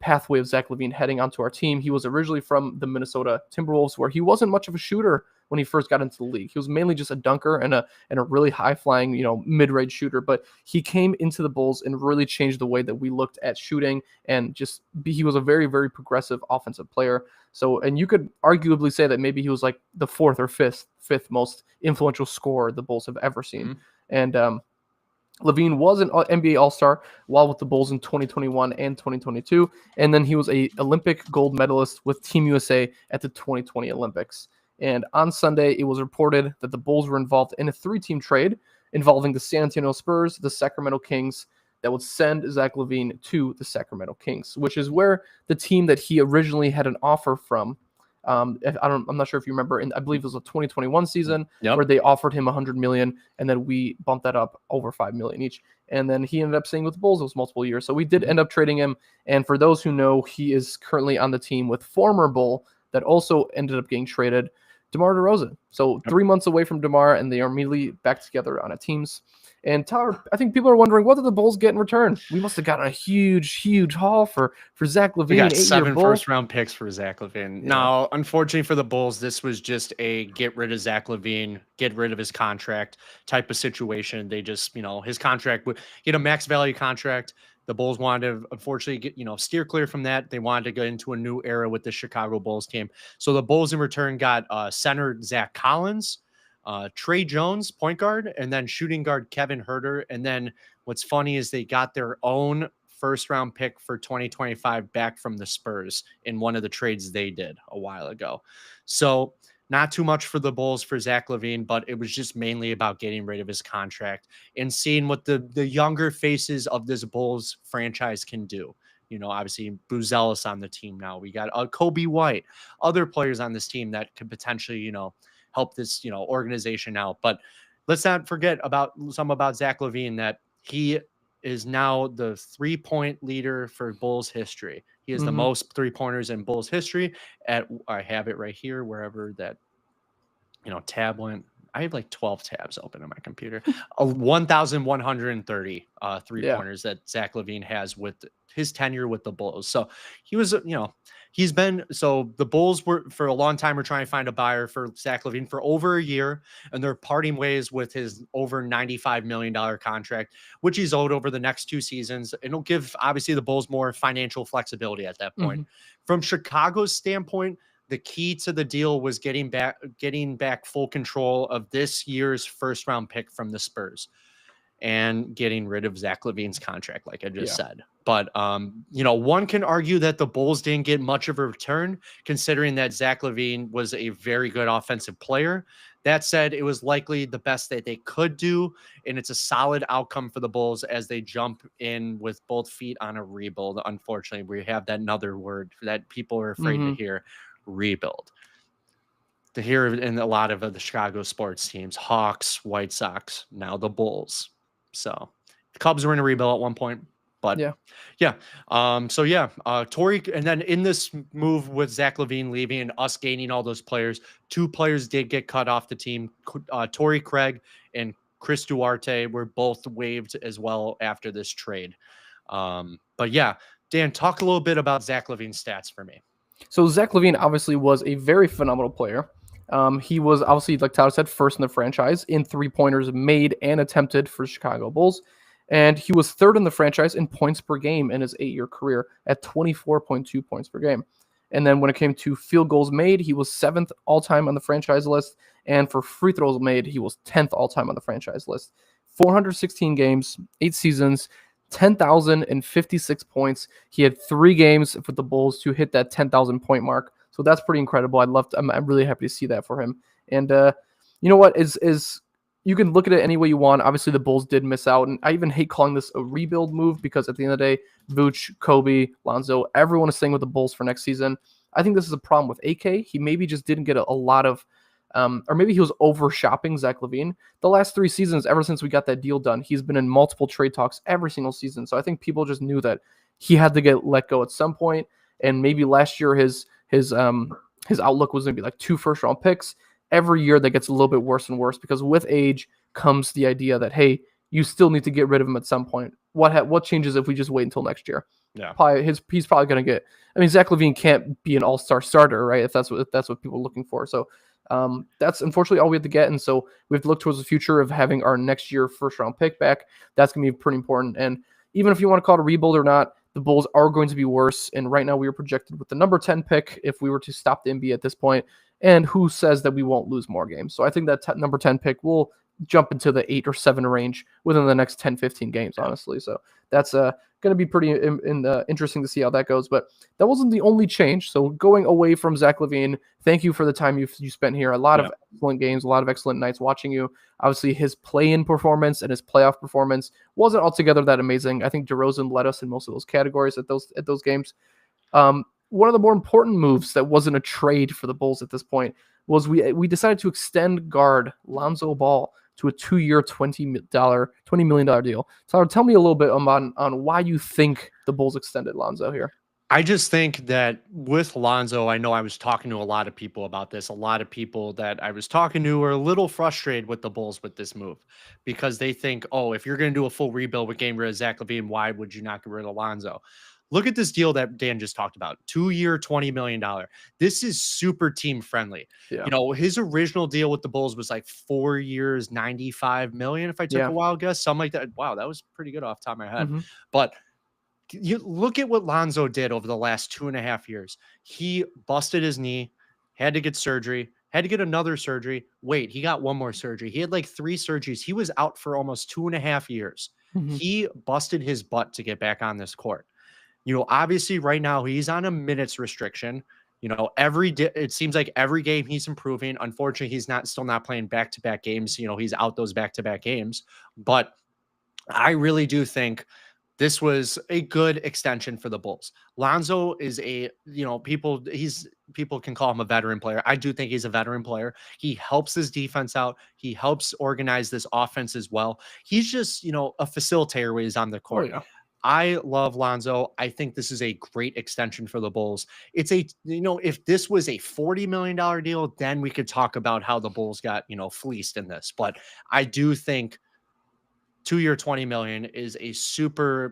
pathway of Zach LaVine heading onto our team. He was originally from the Minnesota Timberwolves, where he wasn't much of a shooter when he first got into the league. He was mainly just a dunker and a really high flying, mid-range shooter. But he came into the Bulls and really changed the way that we looked at shooting, and he was a very, very progressive offensive player. So, and you could arguably say that maybe he was like the fourth or fifth most influential scorer the Bulls have ever seen. Mhm. And LaVine was an NBA All-Star while with the Bulls in 2021 and 2022, and then he was a Olympic gold medalist with Team USA at the 2020 Olympics. And on Sunday, it was reported that the Bulls were involved in a 3-team trade involving the San Antonio Spurs, the Sacramento Kings, that would send Zach LaVine to the Sacramento Kings, which is where the team that he originally had an offer from. I'm not sure if you remember, I believe it was a 2021 season where they offered him $100 million, and then we bumped that up over $5 million each. And then he ended up staying with the Bulls those multiple years. So we did end up trading him. And for those who know, he is currently on the team with former Bull that also ended up getting traded, DeMar DeRozan. So 3 months away from DeMar, and they are immediately back together on a teams. And Tyler, I think people are wondering, what did the Bulls get in return? We must have gotten a huge haul for Zach LaVine. We got 7 first-round picks for Zach LaVine. Yeah. Now, unfortunately for the Bulls, this was just a get rid of Zach LaVine, get rid of his contract type of situation. They just, his contract would get a max value contract. The Bulls wanted to, unfortunately, steer clear from that. They wanted to get into a new era with the Chicago Bulls team. So the Bulls in return got center Zach Collins, Trey Jones, point guard, and then shooting guard Kevin Huerter. And then what's funny is they got their own first-round pick for 2025 back from the Spurs in one of the trades they did a while ago. So not too much for the Bulls for Zach LaVine, but it was just mainly about getting rid of his contract and seeing what the younger faces of this Bulls franchise can do. Obviously Buzelis on the team now. We got Kobe White, other players on this team that could potentially, help this, organization out. But let's not forget about Zach LaVine, that he is now the 3-point leader for Bulls history. He has the most 3-pointers in Bulls history. I have it right here, wherever that, tab went. I have like 12 tabs open on my computer. 1,130 3-pointers that Zach LaVine has with his tenure with the Bulls. So he was, he's been, so the Bulls were for a long time were trying to find a buyer for Zach LaVine for over a year, and they're parting ways with his over $95 million contract, which he's owed over the next 2 seasons. It'll give obviously the Bulls more financial flexibility at that point. From Chicago's standpoint, the key to the deal was getting back full control of this year's first-round pick from the Spurs and getting rid of Zach LaVine's contract, like I just said. But, one can argue that the Bulls didn't get much of a return, considering that Zach LaVine was a very good offensive player. That said, it was likely the best that they could do, and it's a solid outcome for the Bulls as they jump in with both feet on a rebuild. Unfortunately, we have that another word that people are afraid to hear. Rebuild. To hear in a lot of the Chicago sports teams, Hawks, White Sox, now the Bulls. So the Cubs were in a rebuild at one point, but Torrey, and then in this move with Zach LaVine leaving and us gaining all those players, 2 players did get cut off the team. Torrey Craig and Chris Duarte were both waived as well after this trade. But yeah, Dan, talk a little bit about Zach LaVine's stats for me. So Zach LaVine obviously was a very phenomenal player. He was obviously, like Tyler said, first in the franchise in 3-pointers made and attempted for Chicago Bulls. And he was 3rd in the franchise in points per game in his 8-year career at 24.2 points per game. And then when it came to field goals made, he was 7th all time on the franchise list. And for free throws made, he was 10th all time on the franchise list. 416 games, 8 seasons, 10,056 points. He had 3 games for the Bulls to hit that 10,000 point mark. So that's pretty incredible. I'm really happy to see that for him. And you know what is you can look at it any way you want. Obviously, the Bulls did miss out, and I even hate calling this a rebuild move because at the end of the day, Vooch, Kobe, Lonzo, everyone is staying with the Bulls for next season. I think this is a problem with AK. He maybe just didn't get a lot of, or maybe he was over shopping Zach LaVine. The last 3 seasons, ever since we got that deal done, he's been in multiple trade talks every single season. So I think people just knew that he had to get let go at some point, and maybe last year his outlook was going to be like 2 first-round picks. Every year that gets a little bit worse and worse because with age comes the idea that, hey, you still need to get rid of him at some point. What changes if we just wait until next year? Yeah, he's probably going to get. I mean, Zach LaVine can't be an all-star starter, right? If that's what people are looking for. So that's unfortunately all we have to get, and so we have to look towards the future of having our next year first-round pick back. That's going to be pretty important. And even if you want to call it a rebuild or not, the Bulls are going to be worse. And right now we are projected with the number 10 pick if we were to stop the NBA at this point. And who says that we won't lose more games? So I think that number 10 pick will jump into the 8 or 7 range within the next 10, 15 games, honestly. So that's going to be pretty interesting to see how that goes. But that wasn't the only change. So going away from Zach LaVine, thank you for the time you spent here. A lot of excellent games, a lot of excellent nights watching you. Obviously, his play-in performance and his playoff performance wasn't altogether that amazing. I think DeRozan led us in most of those categories at those games. One of the more important moves that wasn't a trade for the Bulls at this point was we decided to extend guard Lonzo Ball to a 2-year, $20 million deal. Tyler, tell me a little bit on why you think the Bulls extended Lonzo here. I just think that with Lonzo, I know I was talking to a lot of people about this. A lot of people that I was talking to were a little frustrated with the Bulls with this move because they think, oh, if you're going to do a full rebuild with getting rid of Zach LaVine, why would you not get rid of Lonzo? Look at this deal that Dan just talked about. 2-year, $20 million. This is super team friendly. Yeah. You know, his original deal with the Bulls was like 4 years, $95 million. If I took a wild guess, something like that. Wow, that was pretty good off the top of my head. Mm-hmm. But you look at what Lonzo did over the last 2.5 years. He busted his knee, had to get surgery, had to get another surgery. Wait, he got one more surgery. He had like 3 surgeries. He was out for almost 2.5 years. Mm-hmm. He busted his butt to get back on this court. You know, obviously right now he's on a minutes restriction. You know, it seems like every game he's improving. Unfortunately, he's still not playing back-to-back games. You know, he's out those back-to-back games. But I really do think this was a good extension for the Bulls. Lonzo is people can call him a veteran player. I do think he's a veteran player. He helps his defense out. He helps organize this offense as well. He's just, a facilitator when he's on the court. Oh, yeah. I love Lonzo. I think this is a great extension for the Bulls. It's if this was a $40 million deal, then we could talk about how the Bulls got, fleeced in this. But I do think 2-year, $20 million is a super,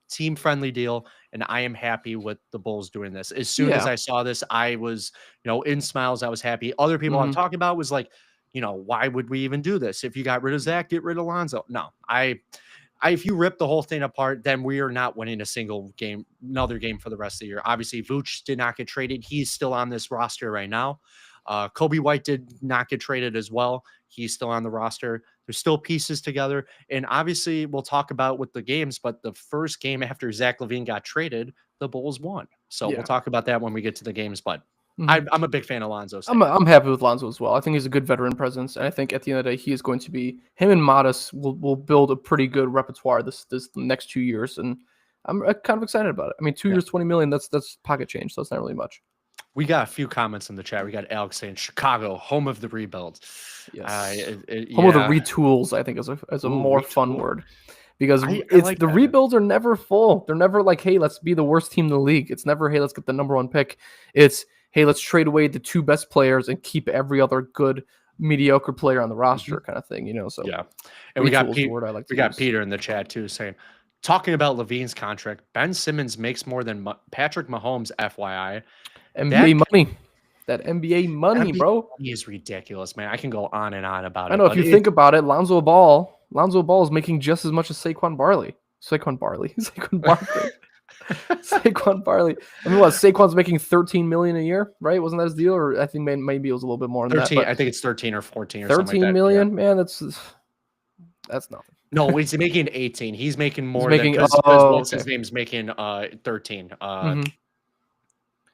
team friendly deal. And I am happy with the Bulls doing this. As soon as I saw this, I was, in smiles. I was happy. Other people I'm talking about was like, why would we even do this? If you got rid of Zach, get rid of Lonzo. No, if you rip the whole thing apart, then we are not winning another game for the rest of the year. Obviously, Vooch did not get traded. He's still on this roster right now. Kobe White did not get traded as well. He's still on the roster. There's still pieces together. And obviously, we'll talk about with the games, but the first game after Zach LaVine got traded, the Bulls won. So we'll talk about that when we get to the games, but I'm a big fan of Lonzo. I'm happy with Lonzo as well. I think he's a good veteran presence, and I think at the end of the day, he is going to be him and Modest will build a pretty good repertoire this next 2 years, and I'm kind of excited about it. I mean, 2 years, $20 million. That's pocket change, so that's not really much. We got a few comments in the chat. We got Alex saying Chicago, home of the rebuild. Yes, home of the retools. I think is a more fun word. Because the rebuilds are never full. They're never like, hey, let's be the worst team in the league. It's never, hey, let's get the number 1 pick. It's, hey, let's trade away the 2 best players and keep every other good mediocre player on the roster kind of thing, So yeah. And we got Peter in the chat too saying, talking about LaVine's contract, Ben Simmons makes more than Patrick Mahomes, FYI. NBA money. That NBA money, bro. Money is ridiculous, man. I can go on and on about it. I know if you think about it, Lonzo Ball is making just as much as Saquon Barkley. Saquon Barkley. I mean, what Saquon's making $13 million a year, right? Wasn't that his deal? Or I think maybe it was a little bit more than that. 13. But I think it's 13 or 14 or something like 13 that. million, Yeah. man, that's nothing. No, he's making 18. He's making more making- than because oh, what's his okay. name's making 13. Mhm.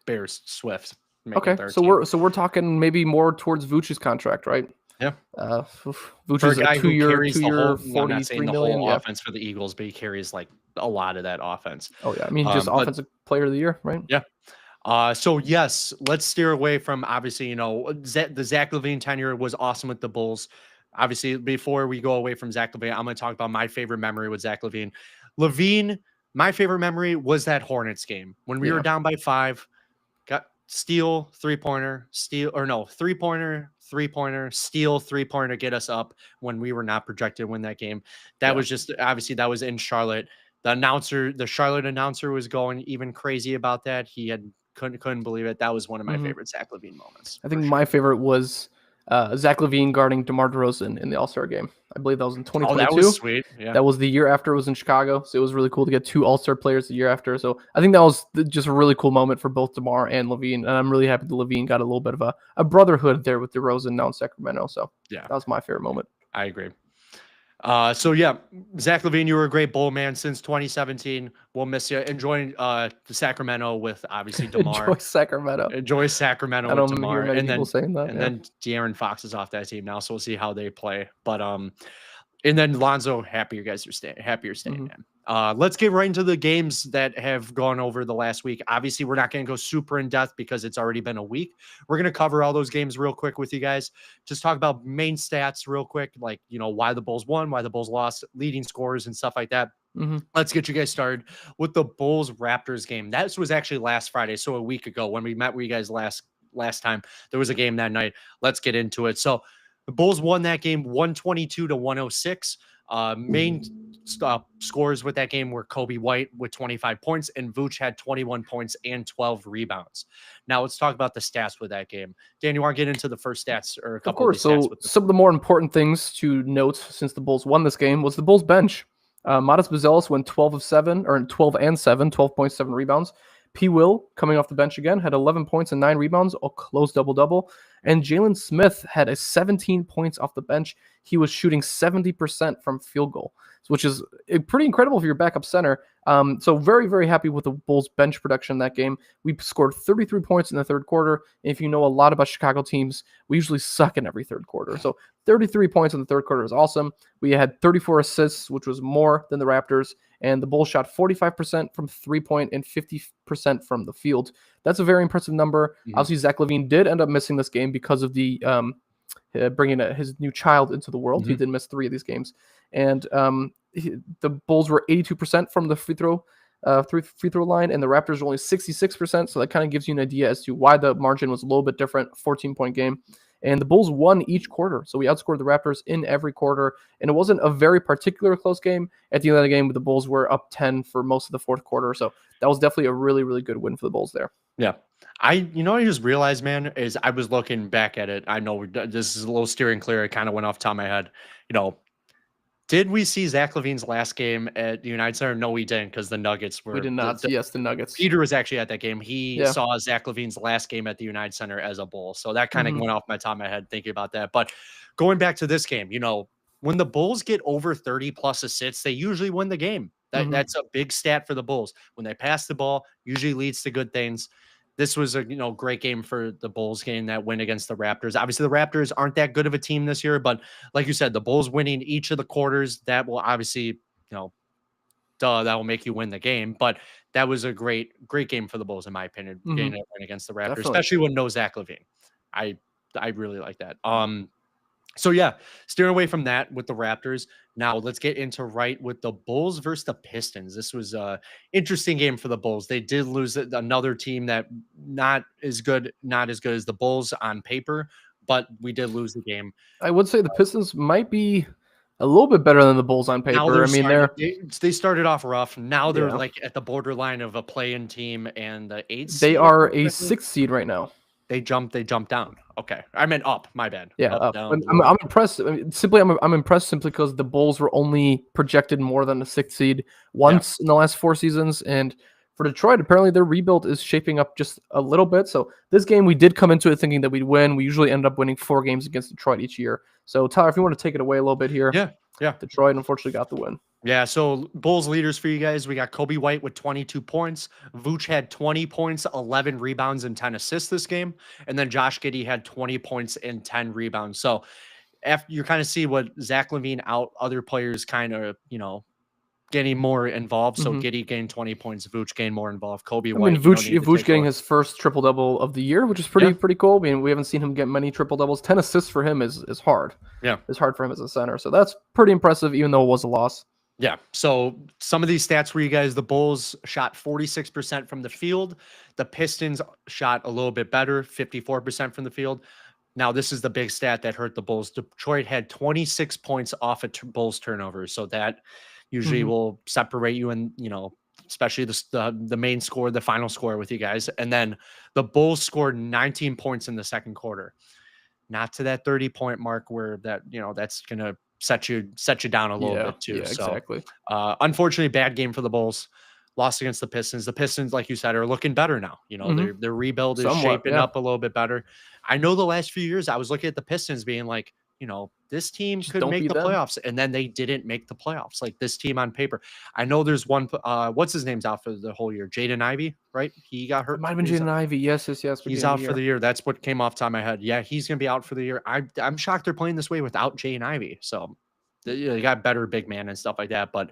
Bears Swift. Making Okay, 13. so we're talking maybe more towards Vooch's contract, right? Yeah. Vooch For is a guy a who two-year, carries the whole, I'm not 43 saying the million. whole Yeah. offense for the Eagles, but he carries like a lot of that offense. Oh yeah, I mean just But offensive player of the year, right? yeah. So yes, let's steer away from obviously, the Zach LaVine tenure was awesome with the Bulls. Obviously, before we go away from Zach LaVine, I'm going to talk about my favorite memory with Zach LaVine. LaVine, my favorite memory was that Hornets game when we were down by 5, got steal, 3-pointer, steal, or no, 3-pointer, 3-pointer, steal, 3-pointer, get us up when we were not projected to win that game. That was just, obviously that was in Charlotte. The Charlotte announcer was going even crazy about that. He couldn't believe it. That was one of my favorite Zach LaVine moments. I think my favorite was Zach LaVine guarding DeMar DeRozan in the All-Star game. I believe that was in 2022. Oh, that was sweet. Yeah. That was the year after it was in Chicago, so it was really cool to get 2 All-Star players the year after. So I think that was just a really cool moment for both DeMar and LaVine, and I'm really happy that LaVine got a little bit of a brotherhood there with DeRozan now in Sacramento. So yeah, that was my favorite moment. I agree. So yeah, Zach LaVine, you were a great Bull man since 2017. We'll miss you. Enjoy the Sacramento with obviously DeMar. Enjoy Sacramento. Enjoy Sacramento I with don't DeMar. hear many And people then saying that. then De'Aaron Fox is off that team now, so we'll see how they play. But and then Lonzo, happy you guys are staying. Happy you're staying, man. Let's get right into the games that have gone over the last week. Obviously, we're not going to go super in depth because it's already been a week. We're going to cover all those games real quick with you guys. Just talk about main stats real quick, like, why the Bulls won, why the Bulls lost, leading scores and stuff like that. Let's get you guys started with the Bulls Raptors game. That was actually last Friday, so a week ago when we met with you guys last time. There was a game that night. Let's get into it. So the Bulls won that game 122-106. Main scores with that game were Kobe White with 25 points and Vooch had 21 points and 12 rebounds. Now let's talk about the stats with that game. Dan, you want to get into the first stats or a couple of the stats? Some of the more important things to note since the Bulls won this game was the Bulls bench. Modest Buzelis went 12 and 7, 12.7 rebounds. P. Will, coming off the bench again, had 11 points and 9 rebounds, a close double-double. And Jalen Smith had 17 points off the bench. He was shooting 70% from field goal, which is pretty incredible for your backup center. So very, very happy with the Bulls bench production in that game. We scored 33 points in the third quarter. And if you know a lot about Chicago teams, we usually suck in every third quarter. So 33 points in the third quarter is awesome. We had 34 assists, which was more than the Raptors. And the Bulls shot 45% from 3-point and 50% from the field. That's a very impressive number. Obviously, Zach LaVine did end up missing this game because of the bringing his new child into the world. He did miss 3 of these games. And the Bulls were 82% from the free throw line, and the Raptors were only 66%. So that kind of gives you an idea as to why the margin was a little bit different. 14-point game. And the Bulls won each quarter. So we outscored the Raptors in every quarter. And it wasn't a very particular close game. At the end of the game, the Bulls were up 10 for most of the fourth quarter. So that was definitely a really, really good win for the Bulls there. Yeah. I just realized, man, is I was looking back at it. I know this is a little steering clear. It kind of went off the top of my head. Did we see Zach LaVine's last game at the United Center? No, we didn't, because the Nuggets were. We did not. Yes, the Nuggets. Peter was actually at that game. He saw Zach LaVine's last game at the United Center as a Bull. So that kind of went off my top of my head thinking about that. But going back to this game, when the Bulls get over 30 plus assists, they usually win the game. That's a big stat for the Bulls. When they pass the ball, usually leads to good things. This was a great game for the Bulls game, that win against the Raptors. Obviously, the Raptors aren't that good of a team this year, but like you said, the Bulls winning each of the quarters, that will obviously, that will make you win the game. But that was a great game for the Bulls, in my opinion, getting a win against the Raptors, Definitely. especially with no Zach LaVine. I really like that. So yeah, steering away from that with the Raptors. Now let's get into with the Bulls versus the Pistons. This was a interesting game for the Bulls. They did lose another team that not as good as the Bulls on paper, but we did lose the game. I would say the Pistons might be a little bit better than the Bulls on paper. They started off rough. Now they're like at the borderline of a play-in team and the 8th seed. They are a 6th seed right now. They jumped down. Okay, I meant up. My bad. Yeah, up. Down, I'm impressed. I'm impressed simply because the Bulls were only projected more than a 6th seed once in the last 4 seasons, and For Detroit, apparently their rebuild is shaping up just a little bit. So this game, we did come into it thinking that we'd win. We usually end up winning 4 games against Detroit each year. So Tyler, if you want to take it away a little bit here, Yeah. Detroit unfortunately got the win. Yeah, so Bulls leaders for you guys. We got Kobe White with 22 points. Vooch had 20 points, 11 rebounds, and 10 assists this game. And then Josh Giddey had 20 points and 10 rebounds. So after you kind of see what Zach LaVine out, other players kind of, getting more involved. So Giddey gained 20 points, Vooch gained more involved. Kobe White. Vooch getting his first triple double of the year, which is pretty cool. I mean, we haven't seen him get many triple doubles. 10 assists for him is hard. Yeah, it's hard for him as a center. So that's pretty impressive, even though it was a loss. Yeah. So some of these stats for you guys: the Bulls shot 46% from the field. The Pistons shot a little bit better, 54% from the field. Now, this is the big stat that hurt the Bulls. Detroit had 26 points off of Bulls turnovers. So that usually will separate you and, especially the main score, the final score with you guys. And then the Bulls scored 19 points in the second quarter. Not to that 30-point mark where that's going to set you down a little bit too. Yeah, exactly. Unfortunately, bad game for the Bulls. Lost against the Pistons. The Pistons, like you said, are looking better now. Their rebuild is shaping up a little bit better. I know the last few years I was looking at the Pistons being like, this team could make the playoffs, and then they didn't make the playoffs. Like this team on paper. I know there's one. What's his name's out for the whole year? Jaden Ivey, right? He got hurt. It might have been Jaden Ivey. Yes. He's out for the year. That's what came off the top of my head. Yeah, he's gonna be out for the year. I'm shocked they're playing this way without Jaden Ivey. So they got better big man and stuff like that. But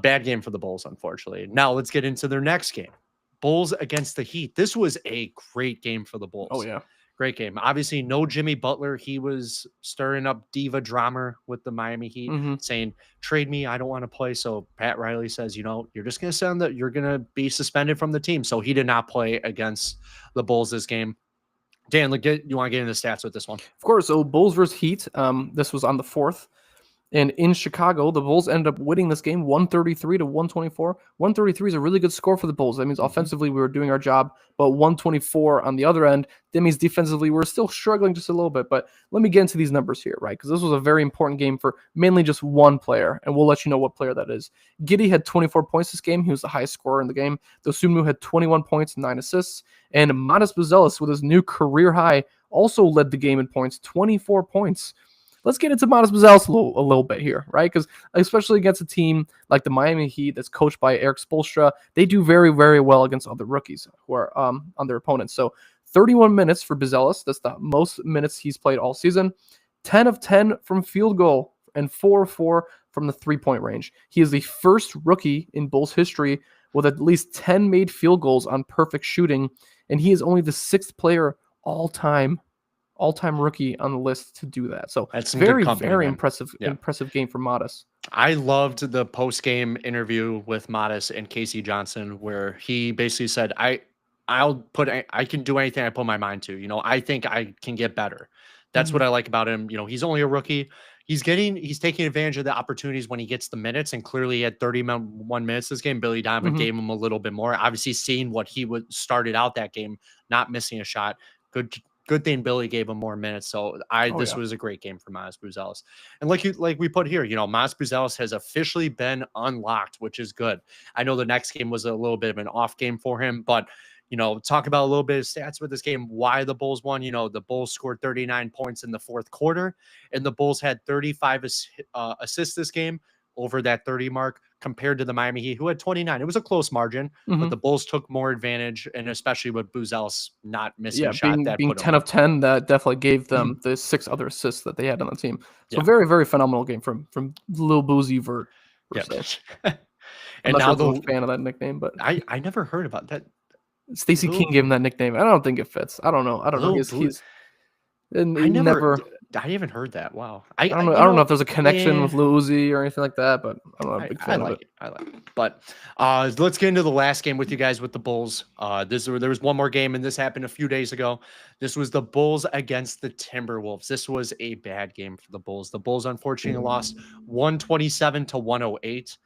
bad game for the Bulls, unfortunately. Now let's get into their next game. Bulls against the Heat. This was a great game for the Bulls. Oh yeah. Great game. Obviously, no Jimmy Butler. He was stirring up diva drama with the Miami Heat, saying, trade me. I don't want to play. So Pat Riley says, you're just going to send that you're going to be suspended from the team. So he did not play against the Bulls this game. Dan, you want to get into the stats with this one? Of course. So Bulls versus Heat. This was on the 4th. And in Chicago, the Bulls ended up winning this game 133 to 124. 133 is a really good score for the Bulls. That means offensively we were doing our job, but 124 on the other end, that means defensively we're still struggling just a little bit. But let me get into these numbers here, right? Because this was a very important game for mainly just one player, and we'll let you know what player that is. Giddey had 24 points this game. He was the highest scorer in the game. Dosunmu had 21 points and 9 assists. And Matas Buzelis, with his new career high, also led the game in points, 24 points. Let's get into Matas Buzelis a little bit here, right? Because especially against a team like the Miami Heat that's coached by Erik Spoelstra, they do very, very well against other rookies who are on their opponents. So 31 minutes for Buzelis. That's the most minutes he's played all season. 10 of 10 from field goal and 4 of 4 from the three-point range. He is the first rookie in Bulls history with at least 10 made field goals on perfect shooting, and he is only the 6th player all-time rookie on the list to do that. So that's very impressive game for Matas. I loved the post-game interview with Matas and Casey Johnson, where he basically said, I can do anything I put my mind to. I think I can get better. That's what I like about him. He's only a rookie. He's taking advantage of the opportunities when he gets the minutes, and clearly he had 31 minutes this game. Billy Donovan gave him a little bit more. Obviously, seeing what he started out that game, not missing a shot. Good thing Billy gave him more minutes. So this was a great game for Matas Buzelis. And like we put here, Matas Buzelis has officially been unlocked, which is good. I know the next game was a little bit of an off game for him, but talk about a little bit of stats with this game, why the Bulls won. The Bulls scored 39 points in the fourth quarter, and the Bulls had 35 assists this game, over that 30 mark, compared to the Miami Heat, who had 29. It was a close margin, but the Bulls took more advantage, and especially with Buzelis not missing a shot. Being 10 of 10, that definitely gave them the 6 other assists that they had on the team. So very, very phenomenal game from Lil Boozy Vert. And I'm not sure a fan of that nickname, but I never heard about that. Stacey King gave him that nickname. I don't think it fits. I don't know. I haven't heard that. Wow. I don't know if there's a connection with Lil Uzi or anything like that, but I don't know. I'm a big fan of it. I like it. But let's get into the last game with you guys with the Bulls. There was one more game, and this happened a few days ago. This was the Bulls against the Timberwolves. This was a bad game for the Bulls. The Bulls unfortunately lost 127 to 108.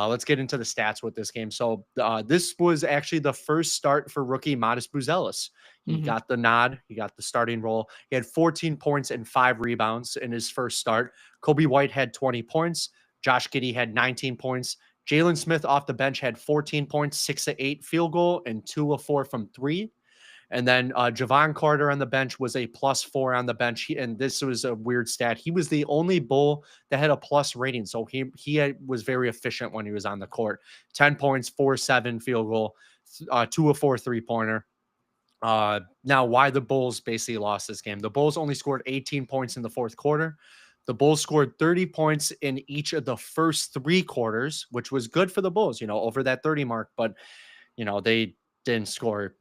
Let's get into the stats with this game. So this was actually the first start for rookie Matas Buzelis. He got the nod. He got the starting role. He had 14 points and 5 rebounds in his first start. Kobe White had 20 points. Josh Giddey had 19 points. Jalen Smith off the bench had 14 points, 6 of 8 field goal, and 2 of 4 from 3. And then Javon Carter on the bench was a +4 on the bench. And this was a weird stat. He was the only Bull that had a plus rating. So he was very efficient when he was on the court. 10 points, 4-7 field goal, 2 of 4 3-pointer. Now, why the Bulls basically lost this game? The Bulls only scored 18 points in the fourth quarter. The Bulls scored 30 points in each of the first 3 quarters, which was good for the Bulls, over that 30 mark. But, they didn't score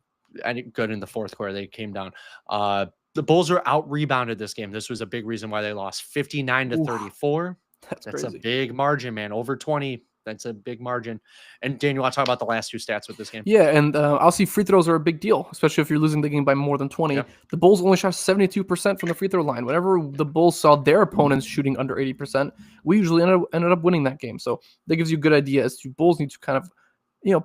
any good in the fourth quarter. They came down. The Bulls are out rebounded this game. This was a big reason why they lost 59-34. That's crazy. a big margin, man. Over 20. That's a big margin. And Daniel, I'll talk about the last 2 stats with this game. Yeah, and obviously free throws are a big deal, especially if you're losing the game by more than 20. Yep. The Bulls only shot 72% from the free throw line. Whenever the Bulls saw their opponents shooting under 80%, we usually ended up winning that game. So that gives you a good idea as to Bulls need to kind of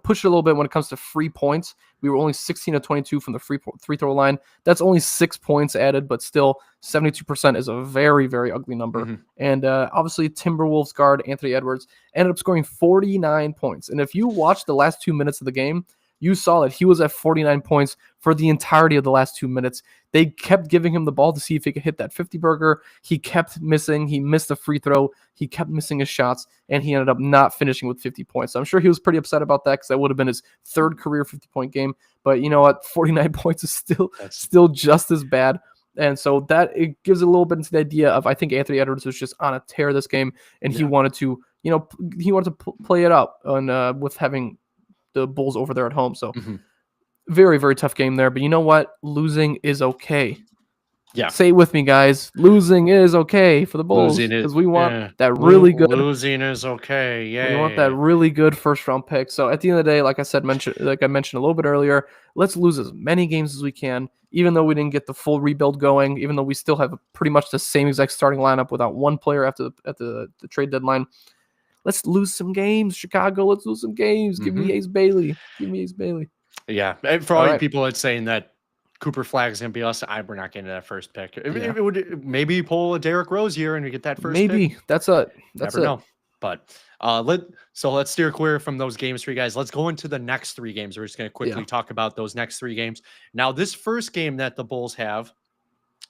push it a little bit when it comes to free points. We were only 16 of 22 from the free throw line. That's only 6 points added, but still 72% is a very, very ugly number. Mm-hmm. And obviously Timberwolves guard Anthony Edwards ended up scoring 49 points. And if you watch the last 2 minutes of the game, you saw that he was at 49 points for the entirety of the last 2 minutes. They kept giving him the ball to see if he could hit that 50-burger. He kept missing. He missed a free throw. He kept missing his shots, and he ended up not finishing with 50 points. So I'm sure he was pretty upset about that because that would have been his 3rd career 50-point game. But you know what? 49 points is still just as bad. And so that it gives a little bit into the idea of I think Anthony Edwards was just on a tear this game, and he wanted to play it out on with having the Bulls over there at home. So very, very tough game there. But you know what? Losing is okay. Yeah. Say it with me, guys. Losing is okay for the Bulls because we want that really good. Losing is okay. Yeah. We want that really good first-round pick. So at the end of the day, like I mentioned a little bit earlier, let's lose as many games as we can, even though we didn't get the full rebuild going, even though we still have pretty much the same exact starting lineup without one player at the trade deadline. Let's lose some games, Chicago. Let's lose some games. Give me Ace Bailey. Yeah. And for all you people that's saying that Cooper Flag is going to be us, we're not getting that first pick. It would maybe pull a Derrick Rose here and we get that first pick. That's Never know. But let's steer clear from those games for you guys. Let's go into the next 3 games. We're just going to quickly talk about those next 3 games. Now, this first game that the Bulls have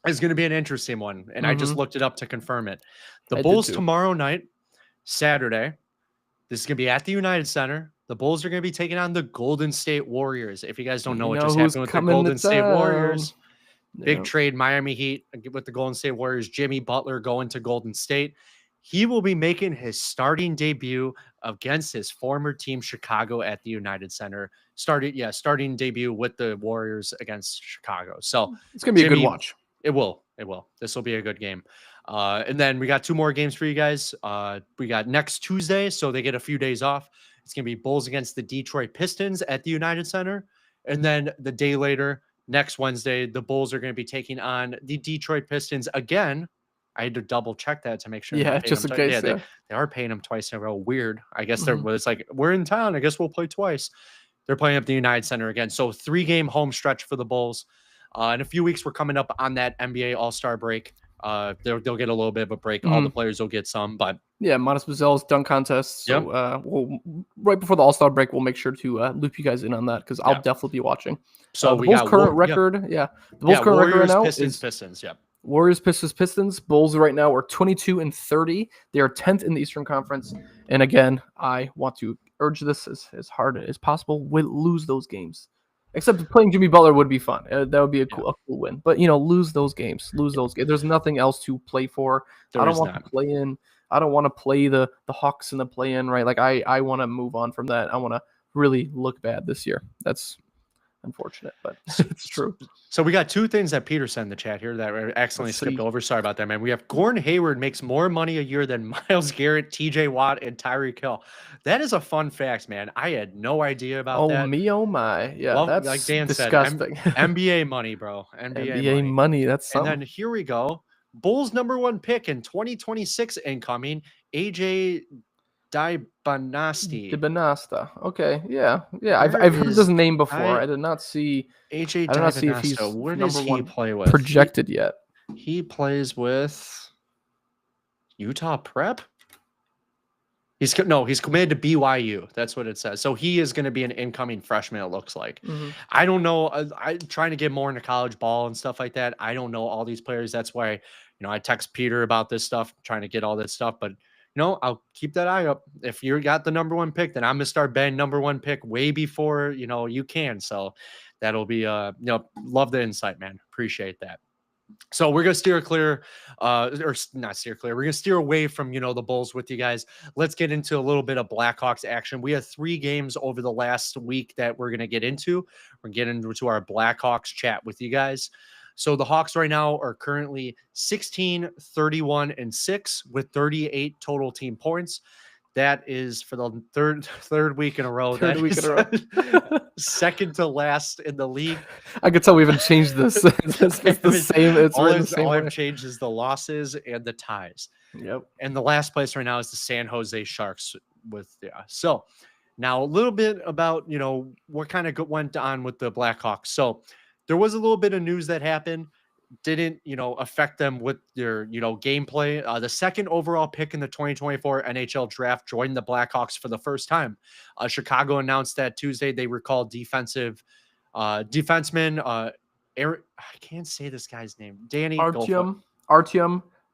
is going to be an interesting one. And I just looked it up to confirm it. The Bulls tomorrow night, Saturday, this is going to be at the United Center. The Bulls are going to be taking on the Golden State Warriors. If you guys don't know what just happened with the Golden State Warriors, big trade, Miami Heat with the Golden State Warriors, Jimmy Butler going to Golden State. He will be making his starting debut against his former team, Chicago, at the United Center. Starting debut with the Warriors against Chicago. So it's going to be a good watch. It will. This will be a good game. And then we got 2 more games for you guys. We got next Tuesday, so they get a few days off. It's going to be Bulls against the Detroit Pistons at the United Center. And then the day later, next Wednesday, the Bulls are going to be taking on the Detroit Pistons again. I had to double check that to make sure. Yeah, just in case. They are paying them twice in a row. Weird. I guess it's like, we're in town. I guess we'll play twice. They're playing up the United Center again. So 3-game home stretch for the Bulls. In a few weeks, we're coming up on that NBA All-Star break. They'll get a little bit of a break. All the players will get some, but Modest Buzel's dunk contest. So we'll right before the All-Star break, we'll make sure to loop you guys in on that because I'll definitely be watching. So the Bulls' current record, the Bulls' current record right now is Pistons. Warriors, Pistons. Bulls right now are 22-30. They are 10th in the Eastern Conference. And again, I want to urge this as hard as possible. We'll lose those games. Except playing Jimmy Butler would be fun. That would be a cool win. But, lose those games. There's nothing else to play for. I don't want to play in. I don't want to play the Hawks in the play-in, right? Like, I want to move on from that. I want to really look bad this year. That's unfortunate, but it's true. So we got 2 things that Peter sent in the chat here that I accidentally skipped over. Sorry about that, man. We have Gordon Hayward makes more money a year than Myles Garrett, TJ Watt, and Tyreek Hill. That is a fun fact, man. I had no idea about that. Oh my. Yeah, that's like Dan disgusting. Said, NBA money, bro. NBA money. That's something. And then here we go. Bulls #1 pick in 2026 incoming, AJ Dibanasta. Okay, yeah. I've heard this name before. I did not see AJ. I did not see if he's where does he play with? Projected yet? He plays with Utah Prep. He's committed to BYU. That's what it says. So he is going to be an incoming freshman. It looks like. I don't know. I'm trying to get more into college ball and stuff like that. I don't know all these players. That's why I text Peter about this stuff, trying to get all this stuff. But I'll keep that eye up. If you got the number one pick, then I'm gonna start betting number one pick way before you can. So that'll be love the insight, man. Appreciate that. So we're going to steer clear, or not steer clear. We're going to steer away from, the Bulls with you guys. Let's get into a little bit of Blackhawks action. We have 3 games over the last week that we're going to get into. We're getting into our Blackhawks chat with you guys. So the Hawks right now are currently 16, 31, and 6 with 38 total team points. That is for the third week in a row. Third week in a row. Second to last in the league. I could tell we haven't changed this. It's the same. It's all the same. All I've changed is the losses and the ties. Yep. And the last place right now is the San Jose Sharks So now a little bit about, what kind of went on with the Blackhawks. So there was a little bit of news that happened. Didn't affect them with their gameplay. The second overall pick in the 2024 NHL draft joined the Blackhawks for the first time. Chicago announced that Tuesday they recalled defenseman Eric, I can't say this guy's name. Danny Artyom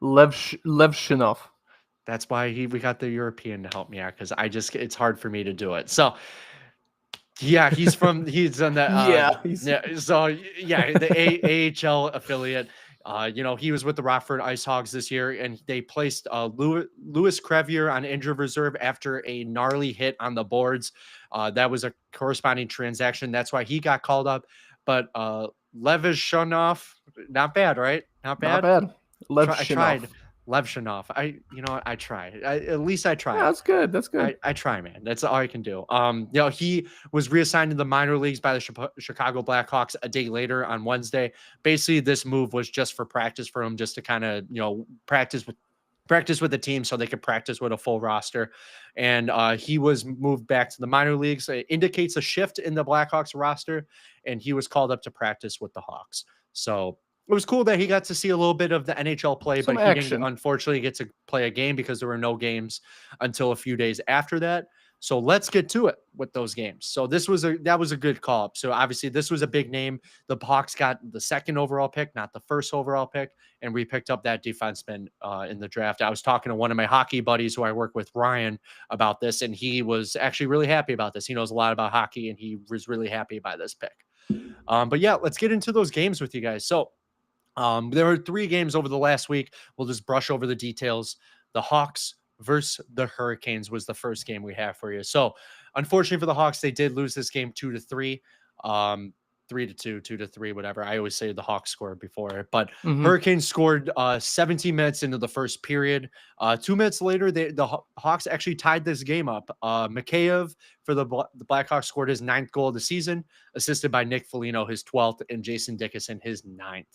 Levshinov. That's why we got the European to help me out, because it's hard for me to do it. So yeah, he's on that. The AHL affiliate. He was with the Rockford Ice Hogs this year, and they placed Louis Crevier on injured reserve after a gnarly hit on the boards. That was a corresponding transaction. That's why he got called up. But Levshinov, not bad, right? Not bad. I tried. Levshinov. I tried. At least I tried. Yeah, that's good. That's good. I try, man. That's all I can do. He was reassigned to the minor leagues by the Chicago Blackhawks a day later on Wednesday. Basically, this move was just for practice for him, just to kind of, practice with the team so they could practice with a full roster. And he was moved back to the minor leagues. It indicates a shift in the Blackhawks roster, and he was called up to practice with the Hawks. So it was cool that he got to see a little bit of the NHL play, but he didn't unfortunately get to play a game because there were no games until a few days after that. So let's get to it with those games. So that was a good call up. So obviously this was a big name. The Hawks got the second overall pick, not the first overall pick, and we picked up that defenseman in the draft. I was talking to one of my hockey buddies who I work with, Ryan, about this, and he was actually really happy about this. He knows a lot about hockey, and he was really happy by this pick. But yeah, let's get into those games with you guys. So there were 3 games over the last week. We'll just brush over the details. The Hawks versus the Hurricanes was the first game we have for you. So unfortunately for the Hawks, they did lose this game 2-3, 3-2, 2-3, whatever. I always say the Hawks scored before, but Hurricanes scored 17 minutes into the first period. 2 minutes later, the Hawks actually tied this game up. Mikheyev for the Blackhawks scored his 9th goal of the season, assisted by Nick Foligno, his 12th, and Jason Dickinson, his 9th.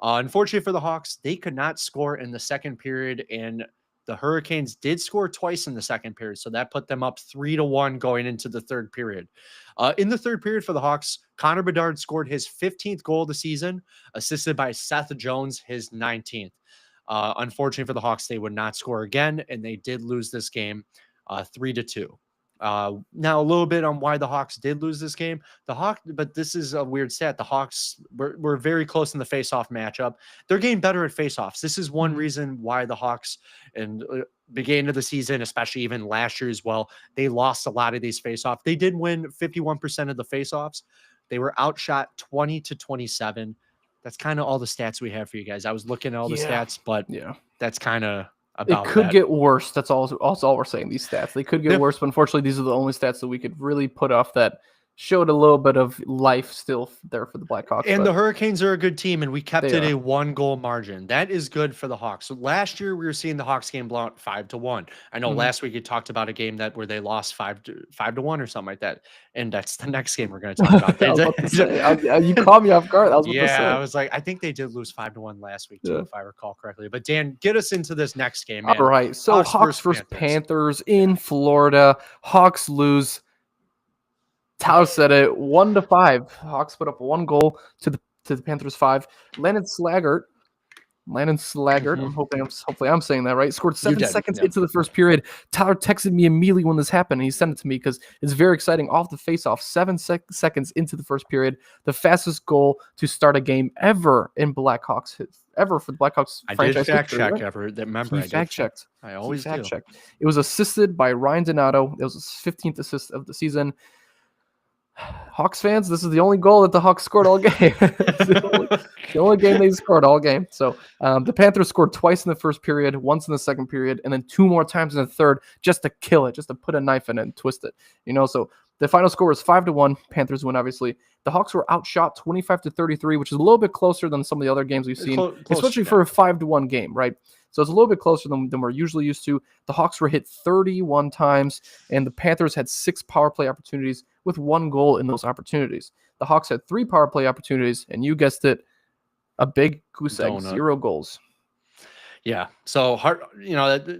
Unfortunately for the Hawks, they could not score in the second period, and the Hurricanes did score twice in the second period, so that put them up 3-1 going into the third period. In the third period for the Hawks, Connor Bedard scored his 15th goal of the season, assisted by Seth Jones, his 19th. Unfortunately for the Hawks, they would not score again, and they did lose this game 3-2. Now a little bit on why the Hawks did lose this game. But this is a weird stat. The Hawks were very close in the face-off matchup. They're getting better at face-offs. This is one reason why the Hawks and beginning of the season, especially even last year as well, they lost a lot of these face-offs. They did win 51% of the face-offs. They were outshot 20-27. That's kind of all the stats we have for you guys. I was looking at all the stats, but that's kind of about it could that. get worse. That's all we're saying. These stats, they could get worse, but unfortunately, these are the only stats that we could really put off that showed a little bit of life still there for the Blackhawks. And the Hurricanes are a good team, and we kept it a 1-goal margin. That is good for the Hawks. So last year we were seeing the Hawks game blown out 5-1. I know last week you talked about a game where they lost 5-1 or something like that, and that's the next game we're going to talk about. You caught me off guard. I was like, I think they did lose 5-1 last week too, if I recall correctly. But Dan, get us into this next game, man. All right, so Hawks versus Panthers in Florida. Hawks lose. Tyler said it 1-5. Hawks put up 1 goal to the Panthers 5. Landon Slaggert Landon Slaggert. Hopefully I'm saying that right. Scored 7 did, seconds yeah. into the first period. Tyler texted me immediately when this happened. And he sent it to me because it's very exciting. Off the face-off, 7 seconds into the first period, the fastest goal to start a game ever in Blackhawks ever for the Blackhawks I did franchise fact history. check Right? ever. Remember, He I did fact checked. I always He fact do. checked. It was assisted by Ryan Donato. It was his 15th assist of the season. Hawks fans, this is the only goal that the Hawks scored all game. It's the only game they scored all game. So the Panthers scored twice in the first period, once in the second period, and then 2 more times in the third, just to kill it, just to put a knife in it and twist it. So the final score was 5-1. Panthers win, obviously. The Hawks were outshot 25-33, which is a little bit closer than some of the other games we've seen, especially for a 5-1 game, right? So it's a little bit closer than we're usually used to. The Hawks were hit 31 times, and the Panthers had 6 power play opportunities with 1 goal in those opportunities. The Hawks had 3 power play opportunities, and you guessed it, a big goose egg, Donut. 0 goals. Yeah. So hard,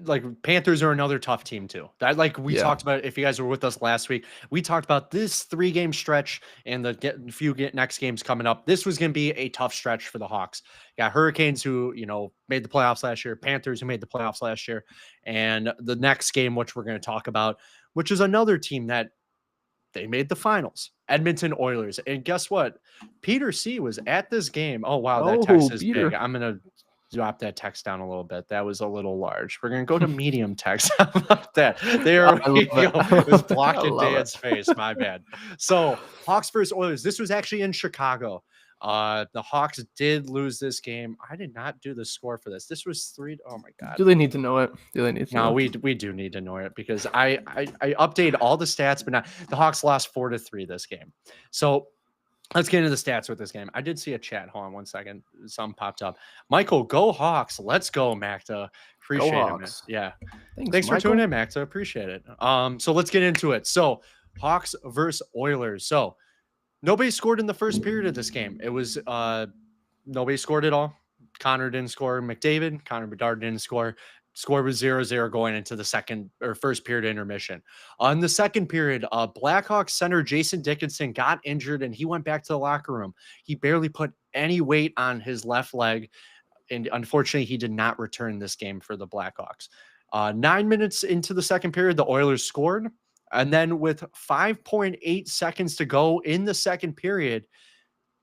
like Panthers are another tough team too. That we talked about, if you guys were with us last week, we talked about this 3-game stretch and the few next games coming up. This was going to be a tough stretch for the Hawks. Got Hurricanes who, made the playoffs last year, Panthers who made the playoffs last year. And the next game, which we're going to talk about, which is another team that they made the finals, Edmonton Oilers. And guess what? Peter C was at this game. Oh, wow. That text is Peter. big. I'm going to drop that text down a little bit. That was a little large. We're going to go to medium text. How about that? There we go. It was blocking Dan's face. My bad. So Hawks versus Oilers. This was actually in Chicago. The Hawks did lose this game. I did not do the score for this. This was 3. Oh my God. Do they need to know it? No, we do need to know it because I update all the stats, but not the Hawks lost 4-3 this game. So let's get into the stats with this game. I did see a chat. Hold on 1 second. Something popped up. Michael, go Hawks. Let's go, Macta. Appreciate it, man. Yeah. Thanks for tuning in, Macta. Appreciate it. So let's get into it. So Hawks versus Oilers. So nobody scored in the first period of this game. It was nobody scored at all. Connor didn't score. McDavid, Connor Bedard didn't score. Score was 0-0 going into the first period intermission. On the second period, Blackhawks center Jason Dickinson got injured and he went back to the locker room. He barely put any weight on his left leg, and unfortunately, he did not return this game for the Blackhawks. 9 minutes into the second period, the Oilers scored, and then with 5.8 seconds to go in the second period,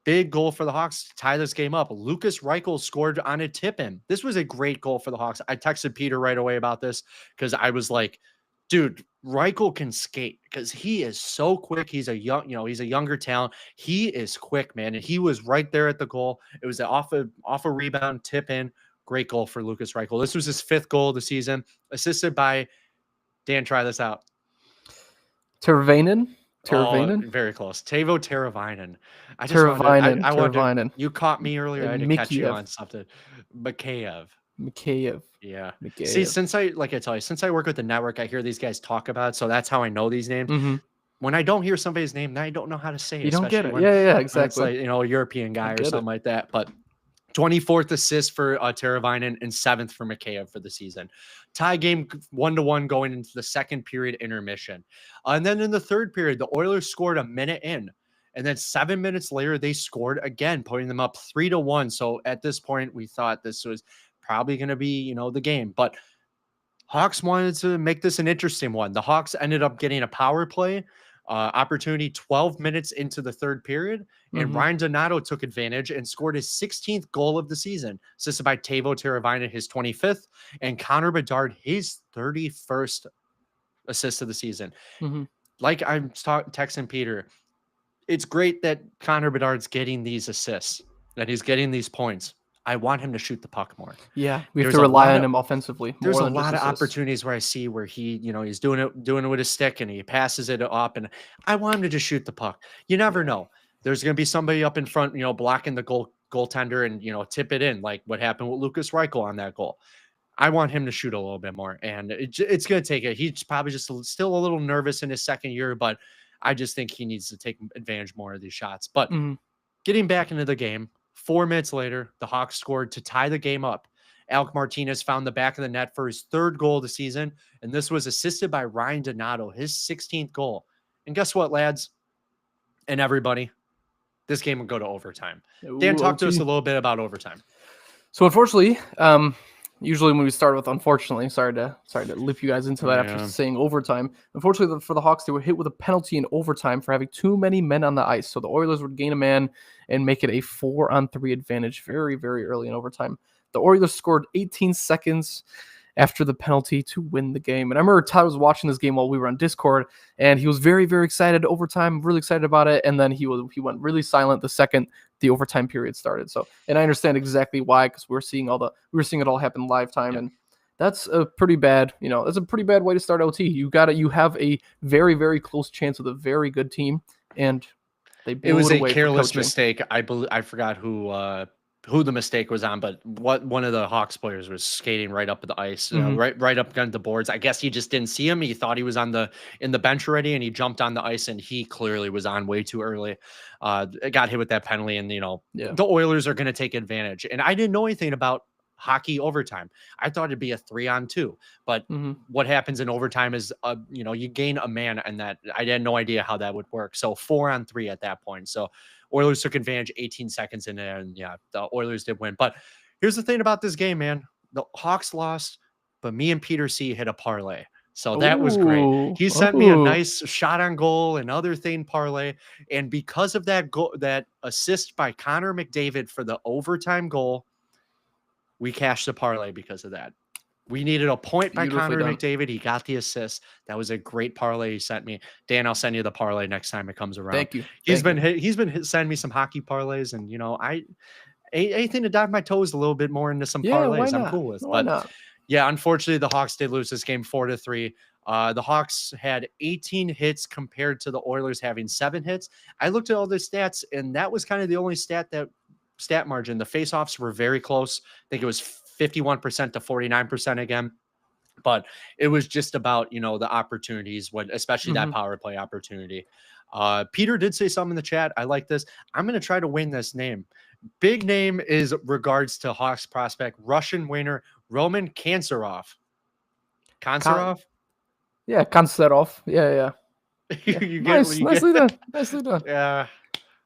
big goal for the Hawks to tie this game up. Lukas Reichel scored on a tip-in. This was a great goal for the Hawks. I texted Peter right away about this because I was like, dude, Reichel can skate because he is so quick. He's a younger talent. He is quick, man. And he was right there at the goal. It was off a rebound, tip-in. Great goal for Lukas Reichel. This was his 5th goal of the season, assisted by, Dan, try this out. Teravainen? Very close. Teuvo Teravainen. Teravainen. You caught me earlier. I had to catch you Mikheyev. on something. Mikheyev. Yeah. Mikheyev. See, since I work with the network, I hear these guys talk about it, so that's how I know these names. Mm-hmm. When I don't hear somebody's name, then I don't know how to say it. You don't get it. When Exactly. it's like, a European guy or something like that. But 24th assist for Teravainen and 7th for Mikheyev for the season. Tie game 1-1 going into the second period intermission. And then in the third period, the Oilers scored a minute in. And then 7 minutes later, they scored again, putting them up 3-1. So at this point, we thought this was probably going to be, the game. But Hawks wanted to make this an interesting one. The Hawks ended up getting a power play opportunity 12 minutes into the third period, and Ryan Donato took advantage and scored his 16th goal of the season, assisted by Teuvo Teravainen, his 25th, and Connor Bedard, his 31st assist of the season. Like I'm texting Peter, it's great that Connor Bedard's getting these assists, that he's getting these points. I want him to shoot the puck more. Yeah, we have to rely on him offensively. There's a lot of opportunities where I see where he, he's doing it with his stick and he passes it up, and I want him to just shoot the puck. You never know. There's going to be somebody up in front, blocking the goaltender and, tip it in, like what happened with Lukas Reichel on that goal. I want him to shoot a little bit more, and it's going to take it. He's probably just still a little nervous in his second year, but I just think he needs to take advantage more of these shots. But getting back into the game, 4 minutes later, the Hawks scored to tie the game up. Alec Martinez found the back of the net for his 3rd goal of the season, and this was assisted by Ryan Donato, his 16th goal. And guess what, lads and everybody? This game would go to overtime. Dan, talk to us a little bit about overtime. So unfortunately, usually when we start with unfortunately, sorry to leap you guys into that after Yeah. saying overtime. Unfortunately for the Hawks, they were hit with a penalty in overtime for having too many men on the ice. So the Oilers would gain a man and make it a 4-on-3 advantage very, very early in overtime. The Oilers scored 18 seconds after the penalty to win the game. And I remember Todd was watching this game while we were on Discord, and he was very, very excited overtime, really excited about it. And then he went really silent the second the overtime period started. So, and I understand exactly why, because we were seeing it all happen live time, and that's a pretty bad, that's a pretty bad way to start OT. You have a very, very close chance with a very good team, and they blew It was it a away for careless coaching. mistake. I forgot who the mistake was on, but one of the Hawks players was skating right up the ice, right up against the boards. I guess he just didn't see him. He thought he was in the bench already, and he jumped on the ice, and he clearly was on way too early. Got hit with that penalty, and the Oilers are going to take advantage. And I didn't know anything about hockey overtime. I thought it'd be a 3-on-2, but what happens in overtime is you gain a man, and that I had no idea how that would work. So 4-on-3 at that point. So Oilers took advantage 18 seconds in there, and the Oilers did win. But here's the thing about this game, man. The Hawks lost, but me and Peter C hit a parlay. So that was great. He sent me a nice shot on goal and other thing parlay. And because of that goal, that assist by Connor McDavid for the overtime goal, we cashed the parlay because of that. We needed a point by Connor McDavid. He got the assist. That was a great parlay he sent me. Dan, I'll send you the parlay next time it comes around. Thank you. He's been sending me some hockey parlays, and anything to dive my toes a little bit more into some parlays, I'm cool with. Why not? Yeah, unfortunately, the Hawks did lose this game 4-3. The Hawks had 18 hits compared to the Oilers having 7 hits. I looked at all the stats, and that was kind of the only stat margin. The faceoffs were very close. I think it was 51% to 49% again. But it was just about, the opportunities, especially that power play opportunity. Peter did say something in the chat. I like this. I'm going to try to win this name. Big name is regards to Hawks prospect, Russian winger, Roman Kanserov. Kanserov? Yeah, Kanserov. Yeah. Nicely done. Nicely done. Yeah,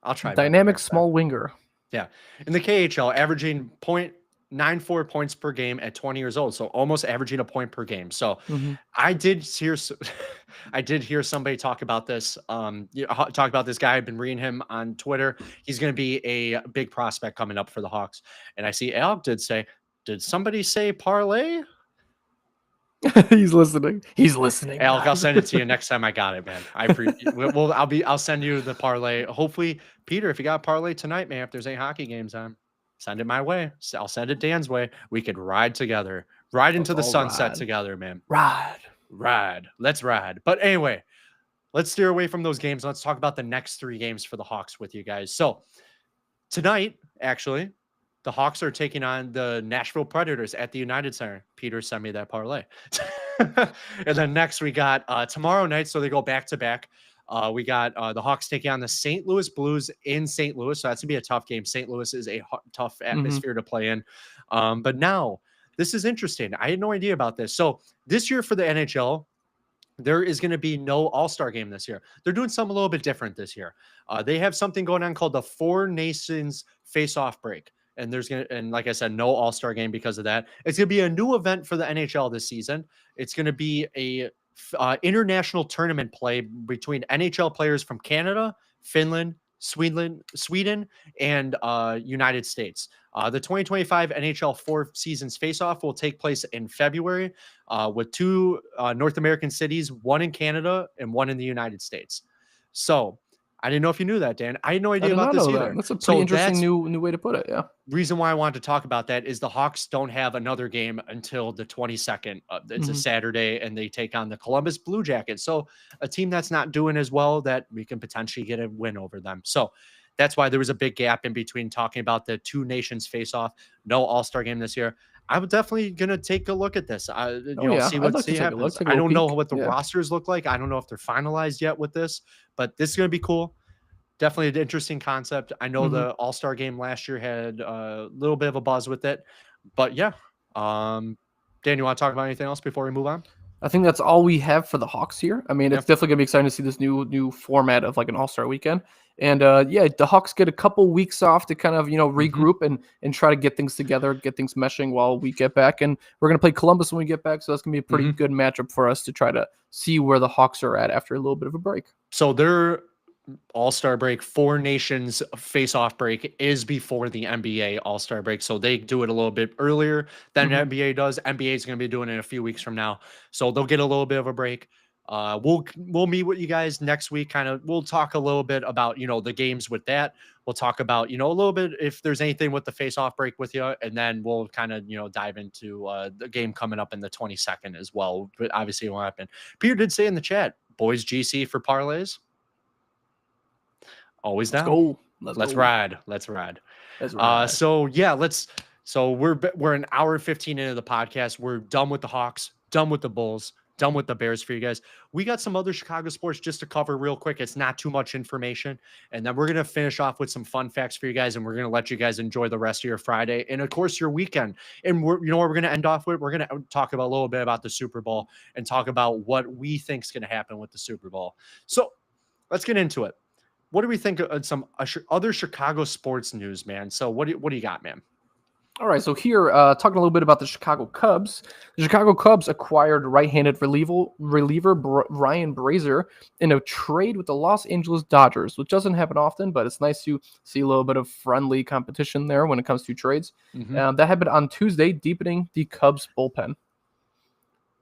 I'll try. Dynamic small winger. Yeah. In the KHL, averaging 0.94 points per game at 20 years old. So almost averaging a point per game. So I did hear somebody talk about this. Talk about this guy. I've been reading him on Twitter. He's going to be a big prospect coming up for the Hawks. And I see Alec did somebody say parlay? He's listening. Alec, I'll send it to you next time I got it, man. I'll send you the parlay. Hopefully, Peter, if you got a parlay tonight, man, if there's any hockey games on, send it my way. I'll send it Dan's way. We could ride together, into the sunset together, man. Ride. Let's ride. But anyway, let's steer away from those games. Let's talk about the next 3 games for the Hawks with you guys. So tonight, actually, the Hawks are taking on the Nashville Predators at the United Center. Peter sent me that parlay. And then next we got tomorrow night. So they go back to back. We got the Hawks taking on the St. Louis Blues in St. Louis. So that's going to be a tough game. St. Louis is a tough atmosphere to play in. But now this is interesting. I had no idea about this. So this year for the NHL, there is going to be no All-Star game this year. They're doing something a little bit different this year. They have something going on called the Four Nations Face-Off Break. And like I said, no All-Star game because of that. It's going to be a new event for the NHL this season. It's going to be a international tournament play between NHL players from Canada, Finland, Sweden, and United States. The 2025 NHL 4 Seasons Face-Off will take place in February with 2 North American cities, 1 in Canada and 1 in the United States. So I didn't know if you knew that, Dan. I had no idea about this either. That's a pretty interesting new way to put it. Yeah. Reason why I wanted to talk about that is the Hawks don't have another game until the 22nd. It's a Saturday, and they take on the Columbus Blue Jackets. So a team that's not doing as well that we can potentially get a win over them. So that's why there was a big gap in between talking about the 2 nations face-off. No All-Star game this year. I'm definitely gonna take a look at this. See what happens. I don't know what the rosters look like. I don't know if they're finalized yet with this, but this is gonna be cool. Definitely an interesting concept. I know the All-Star game last year had a little bit of a buzz with it, but yeah. Dan, you want to talk about anything else before we move on? I think that's all we have for the Hawks here. I mean, Yeah. it's definitely gonna be exciting to see this new format of like an All-Star weekend. And yeah, the Hawks get a couple weeks off to kind of regroup and try to get things together, get things meshing while we get back. And we're gonna play Columbus when we get back, so that's gonna be a pretty good matchup for us to try to see where the Hawks are at after a little bit of a break. So their All-Star break, Four Nations face-off break is before the NBA All-Star break. So they do it a little bit earlier than NBA does. NBA is going to be doing it a few weeks from now. So they'll get a little bit of a break. We'll meet with you guys next week. We'll talk a little bit about the games with that. We'll talk about a little bit if there's anything with the face-off break with you, and then we'll kind of dive into the game coming up in the 22nd as well. But obviously it won't happen. Peter did say in the chat, boys GC for parlays. Always down. Go. Let's go. ride. Let's ride. Let's ride. So yeah, so we're an hour and 15 into the podcast. We're done with the Hawks, done with the Bulls, done with the Bears for you guys. We got some other Chicago sports just to cover real quick. It's not too much information. And then we're going to finish off with some fun facts for you guys. And we're going to let you guys enjoy the rest of your Friday and of course your weekend. And what we're going to end off with? We're going to talk about a little bit about the Super Bowl and talk about what we think is going to happen with the Super Bowl. So let's get into it. What do we think of some other Chicago sports news, man? So what do you got, man? All right, so here, talking a little bit about the Chicago Cubs. The Chicago Cubs acquired right-handed reliever Ryan Brazier in a trade with the Los Angeles Dodgers, which doesn't happen often, but it's nice to see a little bit of friendly competition there when it comes to trades. That happened on Tuesday, deepening the Cubs bullpen.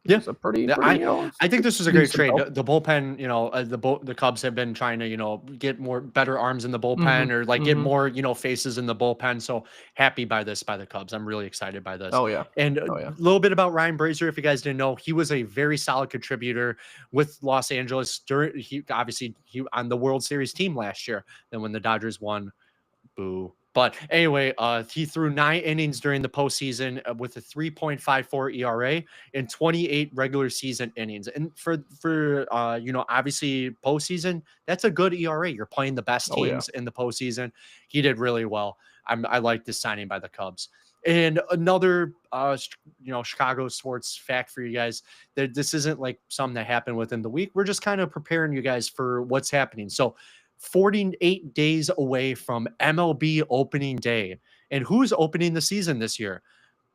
Yeah, so pretty I think this was a great trade. The bullpen, the Cubs have been trying to, get better arms in the bullpen or get more, faces in the bullpen. So happy by the Cubs. I'm really excited by this. Oh yeah. And a little bit about Ryan Brazier, if you guys didn't know, he was a very solid contributor with Los Angeles. He on the World Series team last year. Then when the Dodgers won, boo. But anyway, he threw 9 innings during the postseason with a 3.54 ERA and 28 regular season innings. And for obviously postseason, that's a good ERA. You're playing the best teams in the postseason. He did really well. I like this signing by the Cubs. And another, Chicago sports fact for you guys, that this isn't like something that happened within the week. We're just kind of preparing you guys for what's happening. So 48 days away from MLB opening day. And who's opening the season this year?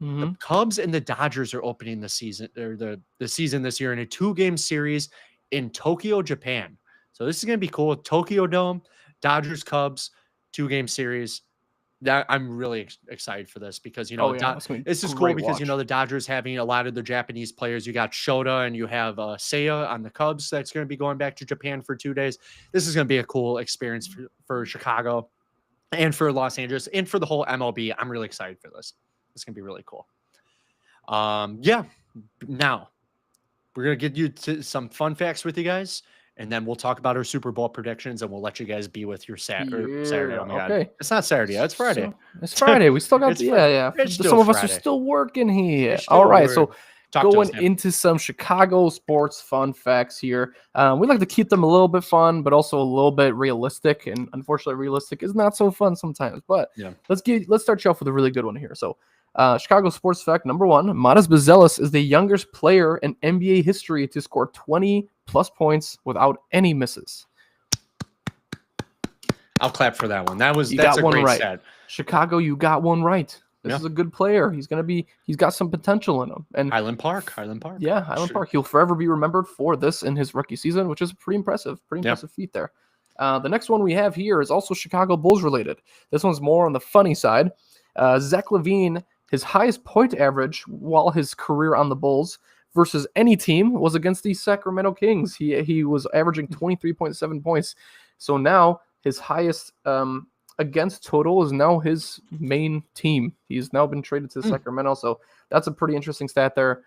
The Cubs and the Dodgers are opening the season, or the season this year in a 2-game series in Tokyo, Japan. So this is going to be cool. Tokyo Dome, Dodgers, Cubs, 2-game series. That I'm really excited for this because this is cool because the Dodgers having a lot of the Japanese players. You got Shota and you have Seiya on the Cubs that's going to be going back to Japan for 2 days. This is going to be a cool experience for Chicago and for Los Angeles and for the whole MLB. I'm really excited for this. It's going to be really cool. Yeah. Now we're going to get you to some fun facts with you guys. And then we'll talk about our Super Bowl predictions, and we'll let you guys be with your Saturday. Oh my God. It's not Saturday. It's Friday. So, it's Friday. We still got some of us are still working here. All right. So going into some Chicago sports fun facts here. We like to keep them a little bit fun, but also a little bit realistic. And unfortunately, realistic is not so fun sometimes. But let's start you off with a really good one here. So Chicago sports fact number 1, Matas Buzelis is the youngest player in NBA history to score 20 plus points without any misses. I'll clap for that one. That's a great stat. Chicago, you got one right. This is a good player. He's got some potential in him. And Highland Park. Yeah, Highland Park. He'll forever be remembered for this in his rookie season, which is pretty impressive feat there. The next one we have here is also Chicago Bulls related. This one's more on the funny side. Zach LaVine, his highest point average while his career on the Bulls versus any team was against the Sacramento Kings. He was averaging 23.7 points. So now his highest against total is now his main team. He's now been traded to Sacramento. So that's a pretty interesting stat there.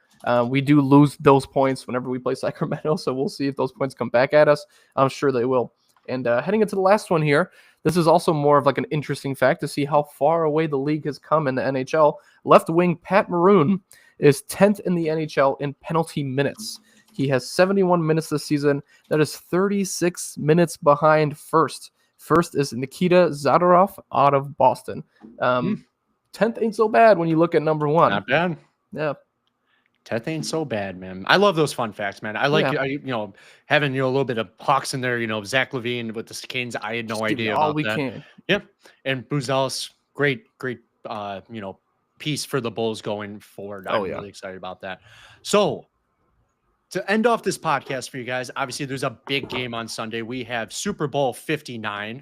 We do lose those points whenever we play Sacramento. So we'll see if those points come back at us. I'm sure they will. And heading into the last one here, this is also more of like an interesting fact to see how far away the league has come in the NHL. Left wing Pat Maroon is 10th in the NHL in penalty minutes. He has 71 minutes this season. That is 36 minutes behind first. First is Nikita Zadorov out of Boston. 10th ain't so bad when you look at number 1. Not bad. Yeah. Teth ain't so bad, man. I love those fun facts, man. I like, Yeah. you know, having, you know, a little bit of Hawks in there, you know, Zach Levine with the Canes. I had Just no give you idea all about we that. can. Yep. And Buzelis, great, you know, piece for the Bulls going forward. I'm really excited about that. So to end off this podcast for you guys, obviously there's a big game on Sunday. We have Super Bowl 59.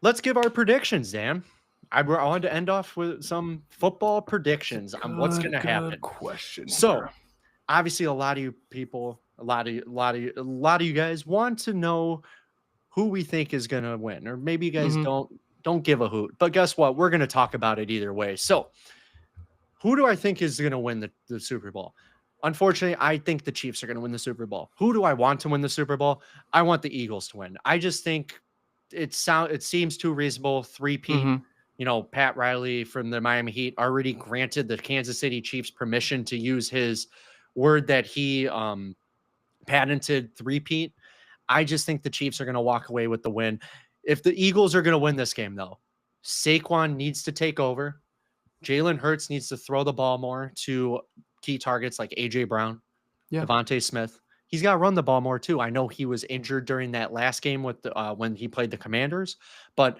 Let's give our predictions, Dan. I wanted to end off with some football predictions on what's going to happen. Question. So, obviously, a lot of you people, a lot of you guys want to know who we think is going to win, or maybe you guys don't give a hoot. But guess what? We're going to talk about it either way. So, who do I think is going to win the Super Bowl? Unfortunately, I think the Chiefs are going to win the Super Bowl. Who do I want to win the Super Bowl? I want the Eagles to win. I just think it seems too reasonable. Three-peat. You know, Pat Riley from the Miami Heat already granted the Kansas City Chiefs permission to use his word that he patented, three-peat. I just think the Chiefs are going to walk away with the win. If the Eagles are going to win this game, though, Saquon needs to take over. Jalen Hurts needs to throw the ball more to key targets like A.J. Brown, Devontae Smith. He's got to run the ball more, too. I know he was injured during that last game with when he played the Commanders, but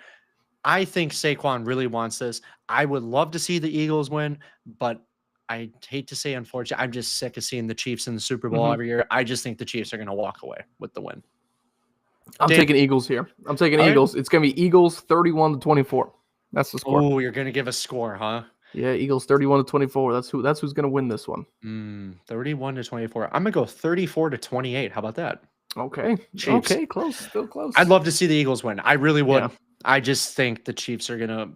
I think Saquon really wants this. I would love to see the Eagles win, but I hate to say, unfortunately, I'm just sick of seeing the Chiefs in the Super Bowl every year. I just think the Chiefs are going to walk away with the win. I'm taking Eagles here. I'm taking Eagles. Right. It's going to be Eagles 31-24. That's the score. Oh, you're going to give a score, huh? Yeah, Eagles 31-24. That's who's going to win this one. 31-24. I'm going to go 34-28. How about that? Okay. Chiefs. Okay, close. Still close. I'd love to see the Eagles win. I really would. Yeah. I just think the Chiefs are going to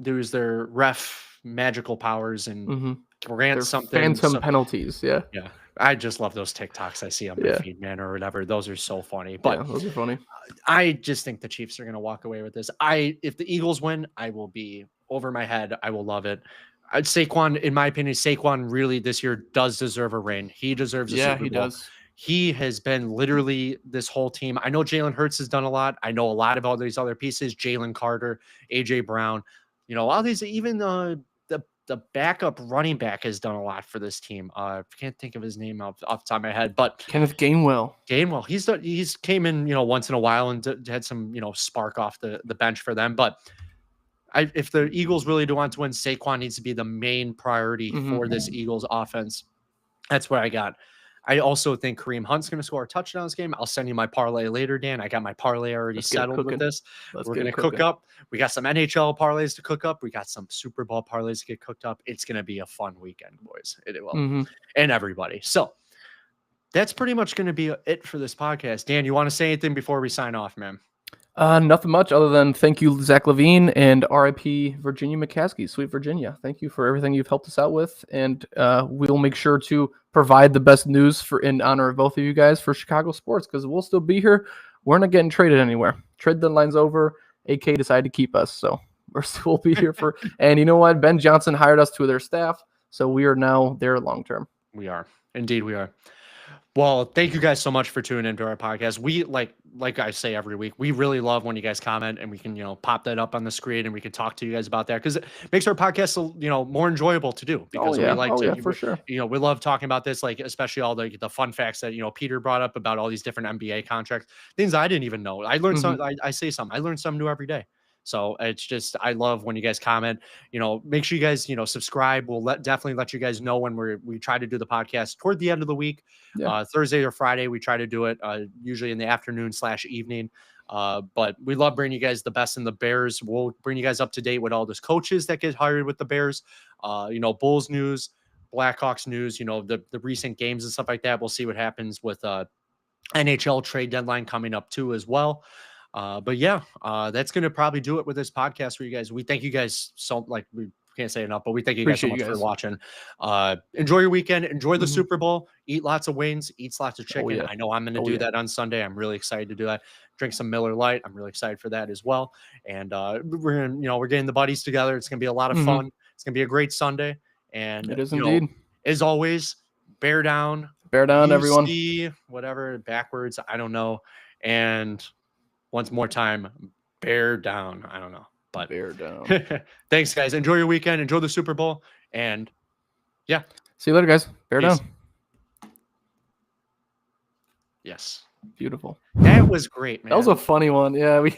use their ref magical powers and grant their something. Phantom penalties. Yeah. Yeah. I just love those TikToks I see on my feed, man, or whatever. Those are so funny. But those are funny. I just think the Chiefs are going to walk away with this. If the Eagles win, I will be over my head. I will love it. Saquon, in my opinion, Saquon really this year does deserve a reign. He deserves a Super Bowl. Yeah, he does. He has been literally this whole team. I know Jalen Hurts has done a lot. I know a lot about these other pieces, Jalen Carter, A.J. Brown. You know, all these, even the backup running back has done a lot for this team. I can't think of his name off the top of my head, but Kenneth Gainwell. He's came in, you know, once in a while and had some, you know, spark off the bench for them. But if the Eagles really do want to win, Saquon needs to be the main priority for this Eagles offense. That's what I got. I also think Kareem Hunt's going to score a touchdown this game. I'll send you my parlay later, Dan. I got my parlay already settled with this. We're going to cook up. We got some NHL parlays to cook up. We got some Super Bowl parlays to get cooked up. It's going to be a fun weekend, boys. It will. And everybody. So that's pretty much going to be it for this podcast. Dan, you want to say anything before we sign off, man? Nothing much other than thank you, Zach Levine, and RIP Virginia McCaskey, Sweet Virginia. Thank you for everything you've helped us out with, and we'll make sure to provide the best news in honor of both of you guys for Chicago sports, because we'll still be here. We're not getting traded anywhere. Trade deadline's over. AK decided to keep us, so we'll be here for. And you know what? Ben Johnson hired us to their staff, so we are now there long term. We are. Indeed, we are. Well, thank you guys so much for tuning into our podcast. We like I say every week, we really love when you guys comment and we can, you know, pop that up on the screen and we can talk to you guys about that, because it makes our podcast, you know, more enjoyable to do, because we like for sure. You know, we love talking about this, like especially all the fun facts that, you know, Peter brought up about all these different NBA contracts, things I didn't even know. I learned some. I say something. I learn something new every day. So it's just, I love when you guys comment. You know, make sure you guys, you know, subscribe. We'll definitely let you guys know when we try to do the podcast toward the end of the week, Thursday or Friday. We try to do it usually in the afternoon/evening. But we love bringing you guys the best in the Bears. We'll bring you guys up to date with all those coaches that get hired with the Bears. You know, Bulls news, Blackhawks news. You know, the recent games and stuff like that. We'll see what happens with NHL trade deadline coming up too as well. But yeah, that's going to probably do it with this podcast for you guys. We thank you guys we can't say enough, but we thank you guys so much for watching. Enjoy your weekend. Enjoy the Super Bowl. Eat lots of wings. Eat lots of chicken. I know I'm going to do that on Sunday. I'm really excited to do that. Drink some Miller Lite. I'm really excited for that as well. And we're getting the buddies together. It's going to be a lot of fun. It's going to be a great Sunday. And it is indeed. As always, bear down. Bear down, everyone. Whatever, backwards. I don't know. And once more time, bear down. I don't know, but bear down. Thanks, guys. Enjoy your weekend. Enjoy the Super Bowl. And yeah. See you later, guys. Bear down. Yes. Beautiful. That was great, man. That was a funny one. Yeah, we